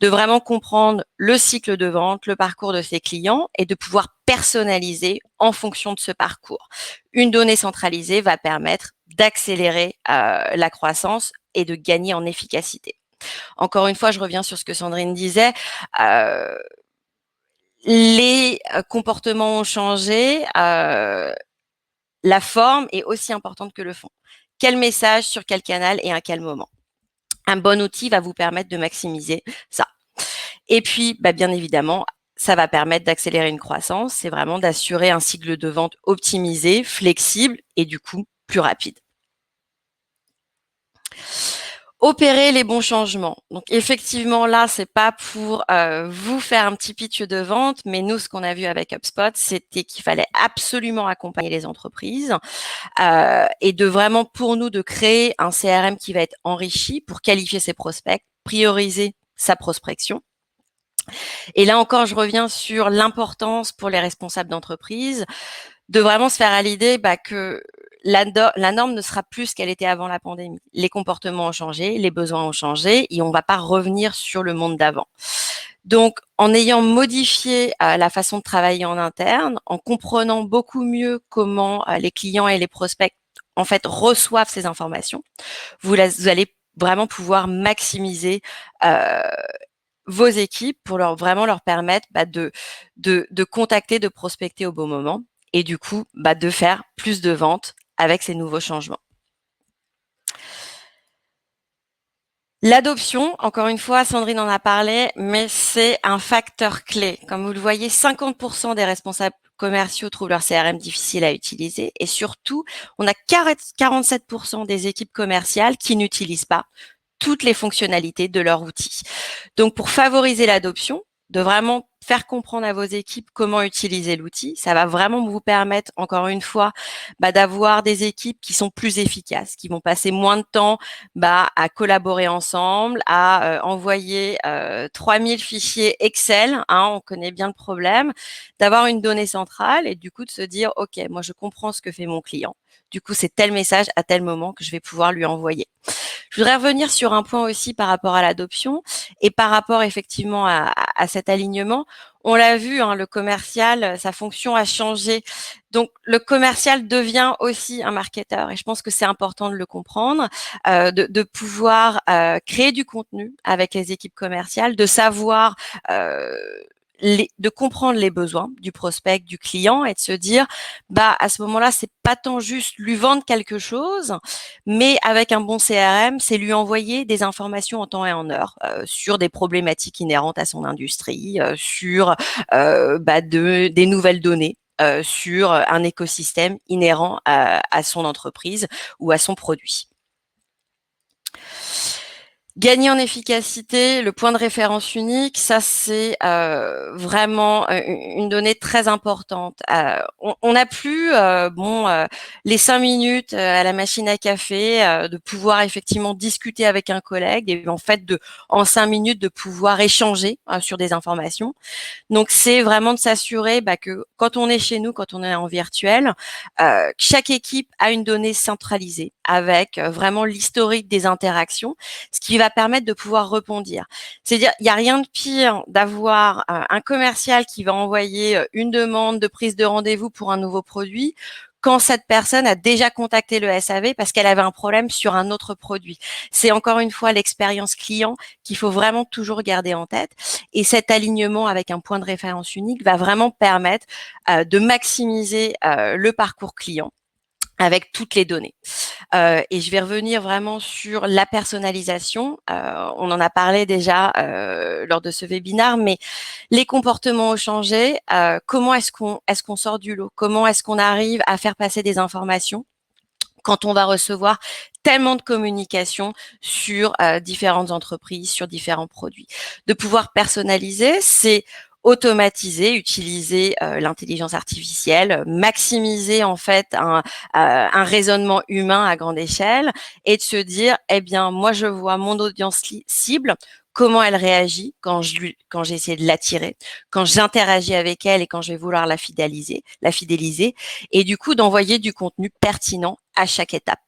de vraiment comprendre le cycle de vente, le parcours de ses clients et de pouvoir personnaliser en fonction de ce parcours. Une donnée centralisée va permettre d'accélérer la croissance et de gagner en efficacité. Encore une fois, je reviens sur ce que Sandrine disait. Les comportements ont changé, la forme est aussi importante que le fond. Quel message sur quel canal et à quel moment? Un bon outil va vous permettre de maximiser ça. Et puis, bien évidemment, ça va permettre d'accélérer une croissance. C'est vraiment d'assurer un cycle de vente optimisé, flexible et du coup plus rapide. Opérer les bons changements. Donc effectivement, là, c'est pas pour vous faire un petit pitch de vente, mais nous, ce qu'on a vu avec HubSpot, c'était qu'il fallait absolument accompagner les entreprises et de vraiment, pour nous, de créer un CRM qui va être enrichi pour qualifier ses prospects, prioriser sa prospection. Et là encore, je reviens sur l'importance pour les responsables d'entreprise de vraiment se faire à l'idée que la norme ne sera plus ce qu'elle était avant la pandémie. Les comportements ont changé, les besoins ont changé et on ne va pas revenir sur le monde d'avant. Donc, en ayant modifié la façon de travailler en interne, en comprenant beaucoup mieux comment les clients et les prospects en fait reçoivent ces informations, vous allez vraiment pouvoir maximiser vos équipes pour vraiment leur permettre de contacter, de prospecter au bon moment et du coup de faire plus de ventes avec ces nouveaux changements. L'adoption, encore une fois, Sandrine en a parlé, mais c'est un facteur clé. Comme vous le voyez, 50% des responsables commerciaux trouvent leur CRM difficile à utiliser et surtout, on a 47% des équipes commerciales qui n'utilisent pas toutes les fonctionnalités de leur outil. Donc, pour favoriser l'adoption, de vraiment faire comprendre à vos équipes comment utiliser l'outil, ça va vraiment vous permettre, encore une fois, d'avoir des équipes qui sont plus efficaces, qui vont passer moins de temps à collaborer ensemble, à envoyer 3000 fichiers Excel, on connaît bien le problème, d'avoir une donnée centrale et du coup de se dire, OK, moi je comprends ce que fait mon client. Du coup, c'est tel message à tel moment que je vais pouvoir lui envoyer. Je voudrais revenir sur un point aussi par rapport à l'adoption et par rapport effectivement à cet alignement. On l'a vu, le commercial, sa fonction a changé. Donc, le commercial devient aussi un marketeur et je pense que c'est important de le comprendre, de pouvoir créer du contenu avec les équipes commerciales, de savoir de comprendre les besoins du prospect, du client et de se dire, à ce moment-là, c'est pas tant juste lui vendre quelque chose, mais avec un bon CRM, c'est lui envoyer des informations en temps et en heure sur des problématiques inhérentes à son industrie, sur des nouvelles données. Sur un écosystème inhérent à son entreprise ou à son produit. Gagner en efficacité, le point de référence unique, ça c'est vraiment une donnée très importante. On n'a plus les 5 minutes à la machine à café de pouvoir effectivement discuter avec un collègue et en fait en 5 minutes de pouvoir échanger sur des informations. Donc c'est vraiment de s'assurer que quand on est chez nous, quand on est en virtuel, chaque équipe a une donnée centralisée avec vraiment l'historique des interactions, ce qui va permettre de pouvoir rebondir. C'est-à-dire, il n'y a rien de pire d'avoir un commercial qui va envoyer une demande de prise de rendez-vous pour un nouveau produit quand cette personne a déjà contacté le SAV parce qu'elle avait un problème sur un autre produit. C'est encore une fois l'expérience client qu'il faut vraiment toujours garder en tête. Et cet alignement avec un point de référence unique va vraiment permettre de maximiser le parcours client avec toutes les données. Et je vais revenir vraiment sur la personnalisation. On en a parlé déjà lors de ce webinaire, mais les comportements ont changé. Comment est-ce qu'on sort du lot? Comment est-ce qu'on arrive à faire passer des informations quand on va recevoir tellement de communication sur différentes entreprises, sur différents produits? De pouvoir personnaliser, c'est automatiser, utiliser l'intelligence artificielle, maximiser en fait un raisonnement humain à grande échelle et de se dire, moi je vois mon audience cible, comment elle réagit quand j'ai essayé de l'attirer, quand j'interagis avec elle et quand je vais vouloir la fidéliser, et du coup d'envoyer du contenu pertinent à chaque étape.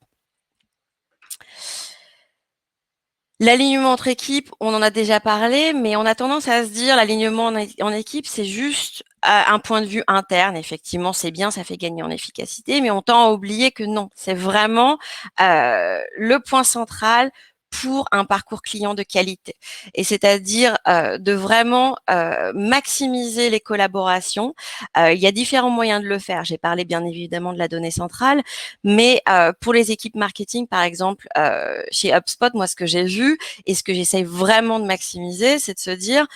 L'alignement entre équipes, on en a déjà parlé, mais on a tendance à se dire l'alignement en équipe, c'est juste un point de vue interne. Effectivement, c'est bien, ça fait gagner en efficacité, mais on tend à oublier que non, c'est vraiment le point central pour un parcours client de qualité. Et c'est-à-dire de vraiment maximiser les collaborations. Il y a différents moyens de le faire. J'ai parlé bien évidemment de la donnée centrale, mais pour les équipes marketing, par exemple, chez HubSpot, moi, ce que j'ai vu et ce que j'essaye vraiment de maximiser, c'est de se dire,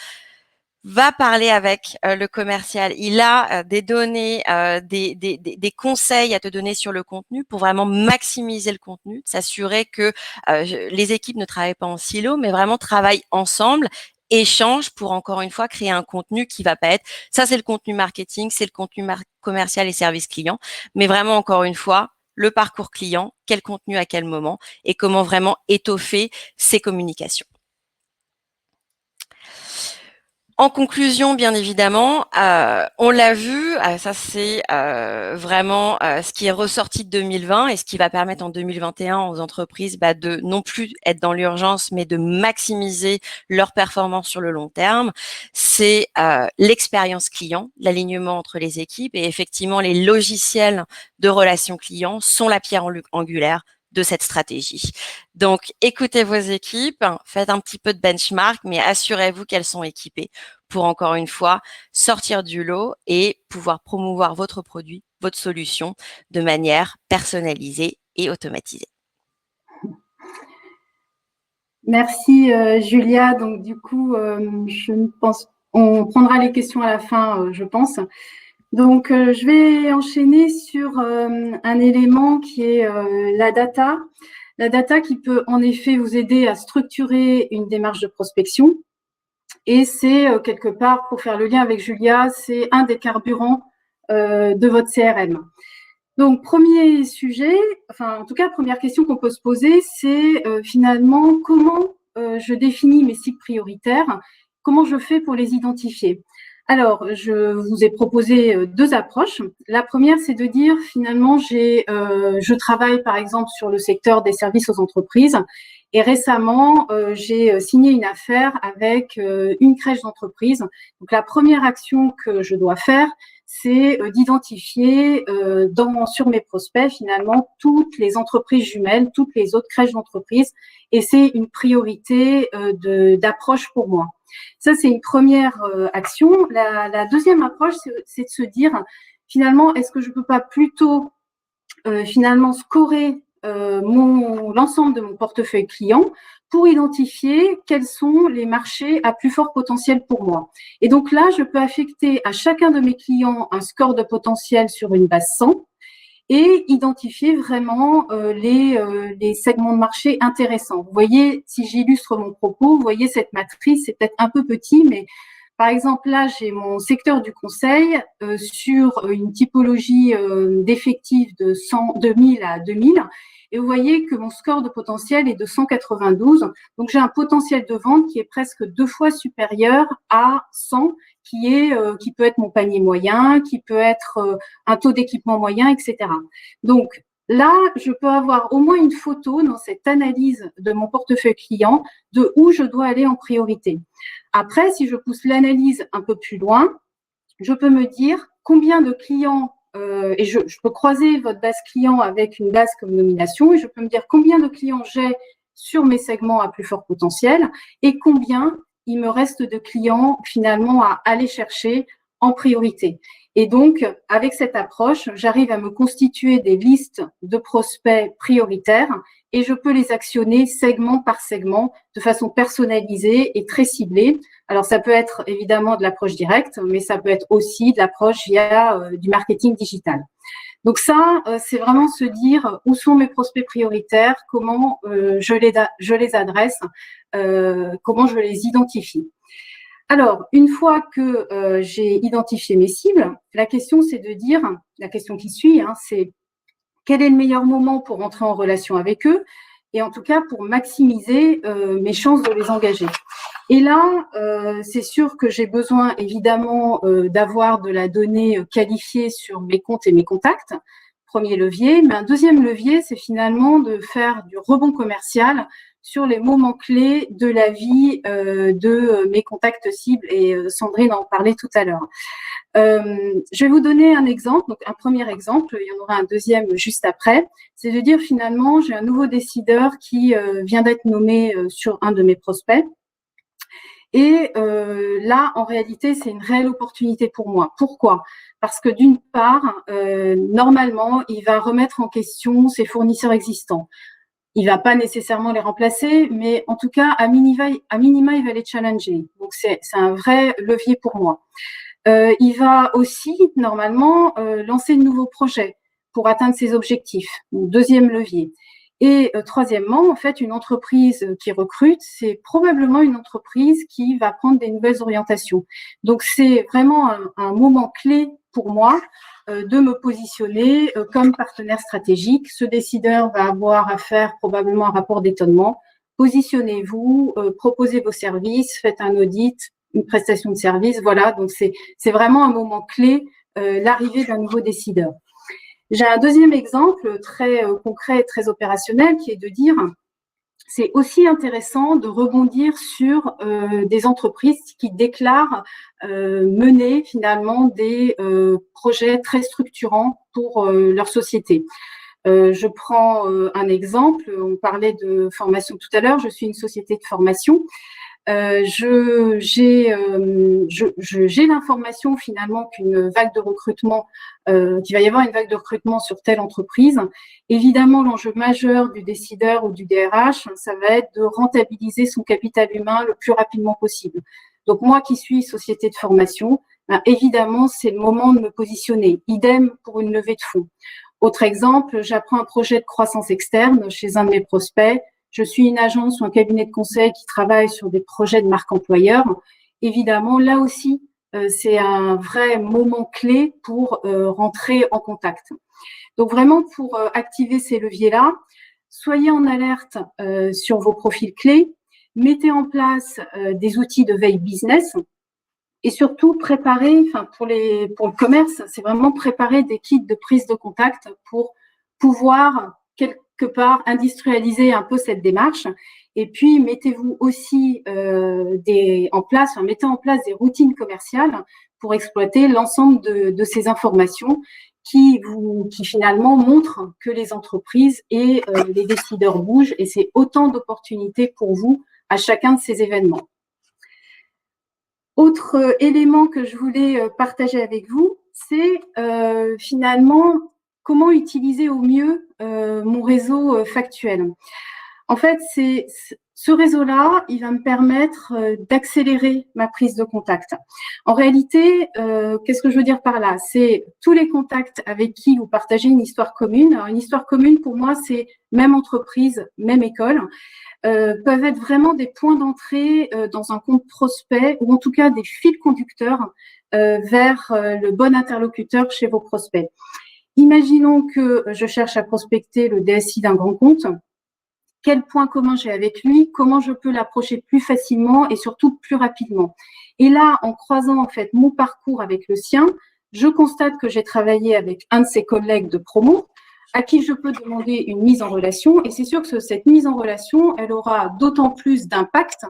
va parler avec le commercial. Il a des données, des conseils à te donner sur le contenu pour vraiment maximiser le contenu, s'assurer que les équipes ne travaillent pas en silo, mais vraiment travaillent ensemble, échangent pour encore une fois créer un contenu qui va pas être ça, c'est le contenu marketing, c'est le contenu commercial et service client, mais vraiment encore une fois le parcours client, quel contenu à quel moment et comment vraiment étoffer ces communications. En conclusion, bien évidemment, on l'a vu, ça c'est vraiment ce qui est ressorti de 2020 et ce qui va permettre en 2021 aux entreprises de non plus être dans l'urgence, mais de maximiser leur performance sur le long terme. C'est l'expérience client, l'alignement entre les équipes et effectivement les logiciels de relations clients sont la pierre angulaire de cette stratégie. Donc, écoutez vos équipes, faites un petit peu de benchmark, mais assurez-vous qu'elles sont équipées pour, encore une fois, sortir du lot et pouvoir promouvoir votre produit, votre solution de manière personnalisée et automatisée. Merci Julia. Donc du coup, on prendra les questions à la fin, je pense. Donc, je vais enchaîner sur un élément qui est la data. La data qui peut en effet vous aider à structurer une démarche de prospection. Et c'est quelque part, pour faire le lien avec Julia, c'est un des carburants de votre CRM. Donc, premier sujet, enfin en tout cas, première question qu'on peut se poser, c'est finalement comment je définis mes cibles prioritaires, comment je fais pour les identifier. Alors, je vous ai proposé deux approches. La première, c'est de dire finalement, je travaille par exemple sur le secteur des services aux entreprises et récemment, j'ai signé une affaire avec une crèche d'entreprise. Donc, la première action que je dois faire, c'est d'identifier sur mes prospects finalement toutes les entreprises jumelles, toutes les autres crèches d'entreprise et c'est une priorité d'approche pour moi. Ça, c'est une première action. La deuxième approche, c'est de se dire, finalement, est-ce que je ne peux pas plutôt finalement scorer l'ensemble de mon portefeuille client pour identifier quels sont les marchés à plus fort potentiel pour moi. Et donc là, je peux affecter à chacun de mes clients un score de potentiel sur une base 100 et identifier vraiment les segments de marché intéressants. Vous voyez, si j'illustre mon propos, vous voyez cette matrice, c'est peut-être un peu petit, mais par exemple, là, j'ai mon secteur du conseil sur une typologie d'effectifs de 1000 à 2000. Et vous voyez que mon score de potentiel est de 192. Donc, j'ai un potentiel de vente qui est presque 2 fois supérieur à 100, qui peut être mon panier moyen, qui peut être un taux d'équipement moyen, etc. Donc, là, je peux avoir au moins une photo dans cette analyse de mon portefeuille client de où je dois aller en priorité. Après, si je pousse l'analyse un peu plus loin, je peux me dire combien de clients, et je peux croiser votre base client avec une base comme nomination, et je peux me dire combien de clients j'ai sur mes segments à plus fort potentiel et combien il me reste de clients finalement à aller chercher en priorité. Et donc, avec cette approche, j'arrive à me constituer des listes de prospects prioritaires et je peux les actionner segment par segment de façon personnalisée et très ciblée. Alors, ça peut être évidemment de l'approche directe, mais ça peut être aussi de l'approche via du marketing digital. Donc ça, c'est vraiment se dire où sont mes prospects prioritaires, comment je les adresse, comment je les identifie. Alors, une fois que j'ai identifié mes cibles, la question qui suit, c'est quel est le meilleur moment pour entrer en relation avec eux et en tout cas pour maximiser mes chances de les engager. Et là, c'est sûr que j'ai besoin évidemment d'avoir de la donnée qualifiée sur mes comptes et mes contacts, premier levier. Mais un deuxième levier, c'est finalement de faire du rebond commercial sur les moments clés de la vie de mes contacts cibles. Et Sandrine en parlait tout à l'heure. Je vais vous donner un exemple, donc un premier exemple, il y en aura un deuxième juste après, c'est de dire finalement, j'ai un nouveau décideur qui vient d'être nommé sur un de mes prospects. Et là, en réalité, c'est une réelle opportunité pour moi. Pourquoi? Parce que d'une part, normalement, il va remettre en question ses fournisseurs existants. Il va pas nécessairement les remplacer, mais en tout cas, à minima, il va les challenger. Donc, c'est un vrai levier pour moi. Il va aussi, normalement, lancer de nouveaux projets pour atteindre ses objectifs. Donc, deuxième levier. Et troisièmement, en fait, une entreprise qui recrute, c'est probablement une entreprise qui va prendre des nouvelles orientations. Donc, c'est vraiment un moment clé pour moi de me positionner comme partenaire stratégique. Ce décideur va avoir à faire probablement un rapport d'étonnement. Positionnez-vous, proposez vos services, faites un audit, une prestation de service. Voilà, donc c'est vraiment un moment clé, l'arrivée d'un nouveau décideur. J'ai un deuxième exemple très concret et très opérationnel qui est de dire c'est aussi intéressant de rebondir sur des entreprises qui déclarent mener finalement des projets très structurants pour leur société. Je prends un exemple, on parlait de formation tout à l'heure, je suis une société de formation. J'ai l'information finalement qu'une vague de recrutement, qu'il va y avoir une vague de recrutement sur telle entreprise. Évidemment, l'enjeu majeur du décideur ou du DRH, ça va être de rentabiliser son capital humain le plus rapidement possible. Donc moi qui suis société de formation, ben, évidemment, c'est le moment de me positionner. Idem pour une levée de fonds. Autre exemple, j'apprends un projet de croissance externe chez un de mes prospects. Je suis une agence ou un cabinet de conseil qui travaille sur des projets de marque employeur. Évidemment, là aussi, c'est un vrai moment clé pour rentrer en contact. Donc vraiment, pour activer ces leviers-là, soyez en alerte sur vos profils clés, mettez en place des outils de veille business et surtout préparez, enfin pour le commerce, c'est vraiment préparer des kits de prise de contact pour pouvoir quelque part industrialiser un peu cette démarche. Et puis mettez-vous aussi mettez en place des routines commerciales pour exploiter l'ensemble de ces informations qui finalement montrent que les entreprises et les décideurs bougent, et c'est autant d'opportunités pour vous à chacun de ces événements. Autre élément que je voulais partager avec vous, c'est finalement comment utiliser au mieux mon réseau factuel. En fait, ce réseau-là, il va me permettre d'accélérer ma prise de contact. En réalité, qu'est-ce que je veux dire par là? C'est tous les contacts avec qui vous partagez une histoire commune. Alors, une histoire commune, pour moi, c'est même entreprise, même école. Peuvent être vraiment des points d'entrée dans un compte prospect, ou en tout cas des fils conducteurs vers le bon interlocuteur chez vos prospects. Imaginons que je cherche à prospecter le DSI d'un grand compte. Quel point commun j'ai avec lui? Comment je peux l'approcher plus facilement et surtout plus rapidement? Et là, en croisant en fait mon parcours avec le sien, je constate que j'ai travaillé avec un de ses collègues de promo, à qui je peux demander une mise en relation. Et c'est sûr que cette mise en relation, elle aura d'autant plus d'impact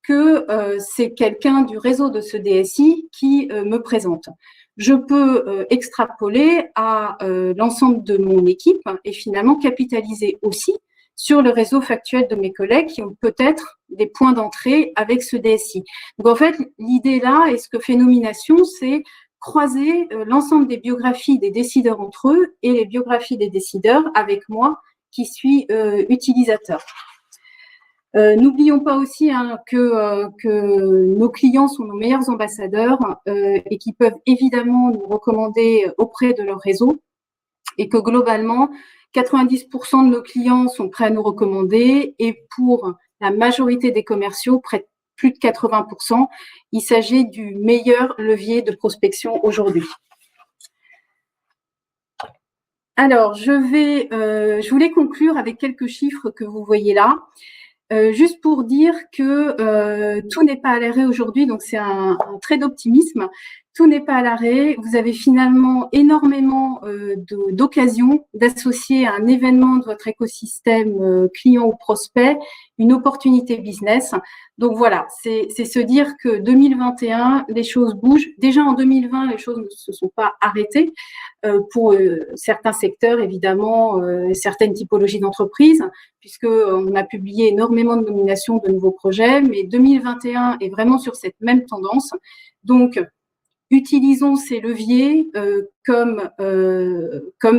que c'est quelqu'un du réseau de ce DSI qui me présente. Je peux extrapoler à l'ensemble de mon équipe et finalement capitaliser aussi sur le réseau factuel de mes collègues qui ont peut-être des points d'entrée avec ce DSI. Donc, en fait, l'idée là, et ce que fait Nomination, c'est croiser l'ensemble des biographies des décideurs entre eux et les biographies des décideurs avec moi qui suis utilisateur. N'oublions pas aussi que nos clients sont nos meilleurs ambassadeurs et qui peuvent évidemment nous recommander auprès de leur réseau, et que globalement, 90% de nos clients sont prêts à nous recommander, et pour la majorité des commerciaux, plus de 80%, il s'agit du meilleur levier de prospection aujourd'hui. Alors, je voulais conclure avec quelques chiffres que vous voyez là. Juste pour dire que tout n'est pas à l'arrêt aujourd'hui, donc c'est un trait d'optimisme. Tout n'est pas à l'arrêt. Vous avez finalement énormément d'occasions d'associer à un événement de votre écosystème client ou prospect une opportunité business. Donc voilà, c'est se dire que 2021, les choses bougent. Déjà en 2020, les choses ne se sont pas arrêtées pour certains secteurs, évidemment, certaines typologies d'entreprises, puisqu'on a publié énormément de nominations de nouveaux projets, mais 2021 est vraiment sur cette même tendance. Donc, utilisons ces leviers comme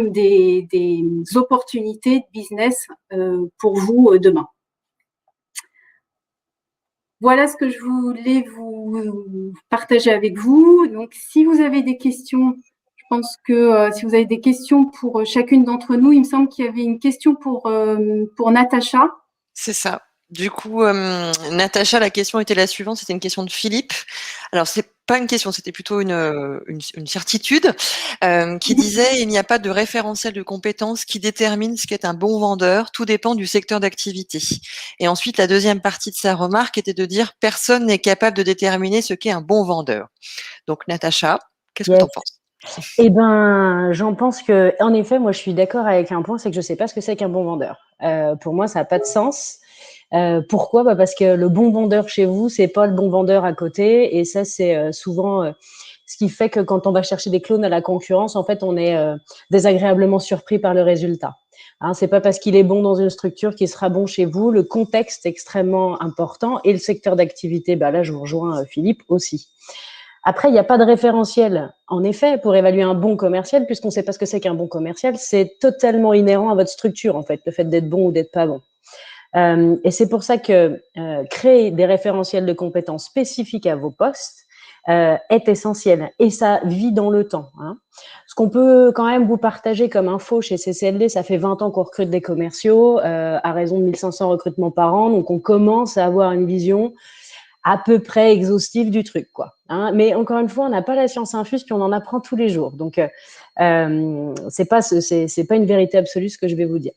des opportunités de business pour vous demain. Voilà ce que je voulais vous partager avec vous. Donc, si vous avez des questions, je pense que si vous avez des questions pour chacune d'entre nous, il me semble qu'il y avait une question pour Natacha. C'est ça. Du coup, Natacha, la question était la suivante. C'était une question de Philippe. Alors, c'est pas une question, c'était plutôt une certitude qui disait il n'y a pas de référentiel de compétences qui détermine ce qu'est un bon vendeur. Tout dépend du secteur d'activité. Et ensuite, la deuxième partie de sa remarque était de dire personne n'est capable de déterminer ce qu'est un bon vendeur. Donc, Natacha, qu'est-ce que tu en penses? Eh ben, j'en pense que, en effet, moi, je suis d'accord avec un point, c'est que je sais pas ce que c'est qu'un bon vendeur. Pour moi, ça n'a pas de sens. Pourquoi? Bah parce que le bon vendeur chez vous, c'est pas le bon vendeur à côté, et ça, c'est souvent ce qui fait que quand on va chercher des clones à la concurrence, en fait, on est désagréablement surpris par le résultat. Hein, c'est pas parce qu'il est bon dans une structure qu'il sera bon chez vous. Le contexte est extrêmement important et le secteur d'activité. Bah là, je vous rejoins, Philippe, aussi. Après, il n'y a pas de référentiel, en effet, pour évaluer un bon commercial, puisqu'on ne sait pas ce que c'est qu'un bon commercial. C'est totalement inhérent à votre structure, en fait, le fait d'être bon ou d'être pas bon. Et c'est pour ça que créer des référentiels de compétences spécifiques à vos postes est essentiel. Et ça vit dans le temps. Hein. Ce qu'on peut quand même vous partager comme info chez CCLD, ça fait 20 ans qu'on recrute des commerciaux à raison de 1500 recrutements par an. Donc, on commence à avoir une vision à peu près exhaustif du truc, quoi. Hein, mais encore une fois, on n'a pas la science infuse, puis on en apprend tous les jours. Donc, c'est pas une vérité absolue ce que je vais vous dire.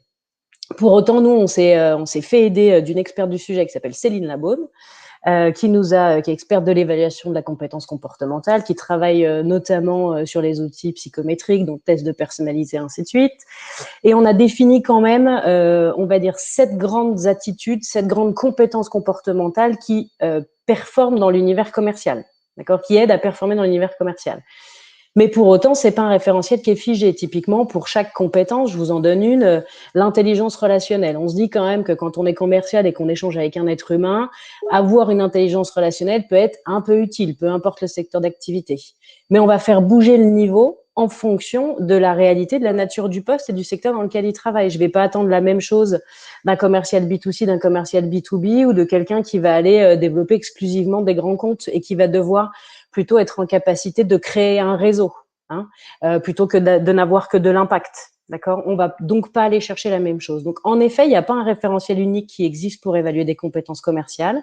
Pour autant, nous, on s'est fait aider d'une experte du sujet qui s'appelle Céline Labaume, qui est experte de l'évaluation de la compétence comportementale, qui travaille notamment sur les outils psychométriques, donc tests de personnalité, ainsi de suite. Et on a défini quand même, on va dire, 7 grandes attitudes, 7 grandes compétences comportementales qui performent dans l'univers commercial, d'accord, qui aident à performer dans l'univers commercial. Mais pour autant, c'est pas un référentiel qui est figé. Typiquement, pour chaque compétence, je vous en donne une, l'intelligence relationnelle. On se dit quand même que quand on est commercial et qu'on échange avec un être humain, avoir une intelligence relationnelle peut être un peu utile, peu importe le secteur d'activité. Mais on va faire bouger le niveau en fonction de la réalité, de la nature du poste et du secteur dans lequel il travaille. Je ne vais pas attendre la même chose d'un commercial B2C, d'un commercial B2B ou de quelqu'un qui va aller développer exclusivement des grands comptes et qui va devoir plutôt être en capacité de créer un réseau, hein, plutôt que de n'avoir que de l'impact. D'accord ? On va donc pas aller chercher la même chose. Donc, en effet, il n'y a pas un référentiel unique qui existe pour évaluer des compétences commerciales.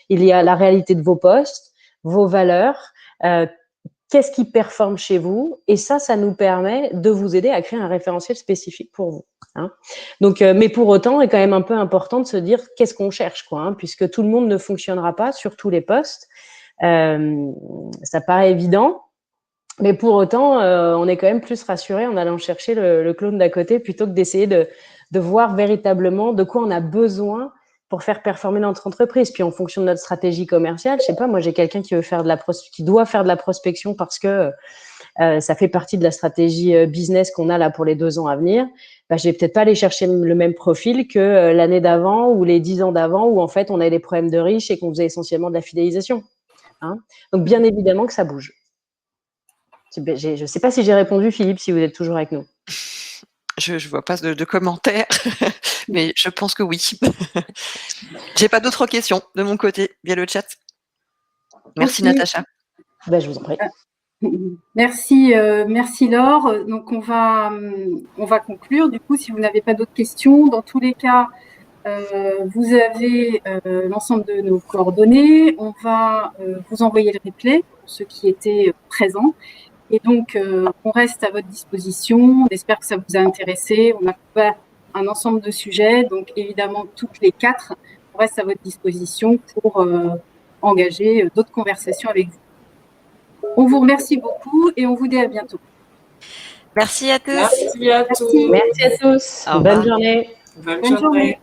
Il y a la réalité de vos postes, vos valeurs, qu'est-ce qui performe chez vous, et ça nous permet de vous aider à créer un référentiel spécifique pour vous. Hein. Donc, mais pour autant, il est quand même un peu important de se dire qu'est-ce qu'on cherche, quoi, hein, puisque tout le monde ne fonctionnera pas sur tous les postes. Ça paraît évident, mais pour autant, on est quand même plus rassuré en allant chercher le clone d'à côté plutôt que d'essayer de voir véritablement de quoi on a besoin pour faire performer notre entreprise. Puis en fonction de notre stratégie commerciale, je sais pas, moi j'ai quelqu'un qui doit faire de la prospection parce que ça fait partie de la stratégie business qu'on a là pour les 2 ans à venir. Bah, je vais peut-être pas aller chercher le même profil que l'année d'avant ou les 10 ans d'avant où en fait on avait des problèmes de riches et qu'on faisait essentiellement de la fidélisation. Hein. Donc, bien évidemment que ça bouge. Je ne sais pas si j'ai répondu, Philippe, si vous êtes toujours avec nous. Je ne vois pas de commentaires, mais je pense que oui. J'ai pas d'autres questions de mon côté via le chat. Merci, Natacha. Ben, je vous en prie. Merci Laure. Donc, on va conclure. Du coup, si vous n'avez pas d'autres questions, dans tous les cas, vous avez l'ensemble de nos coordonnées. On va vous envoyer le replay pour ceux qui étaient présents. Et donc, on reste à votre disposition. On espère que ça vous a intéressé. On a couvert un ensemble de sujets. Donc, évidemment, toutes les 4, on reste à votre disposition pour engager d'autres conversations avec vous. On vous remercie beaucoup et on vous dit à bientôt. Merci à tous. Merci à tous. Merci à tous. Au revoir. Bonne journée. Bonne journée.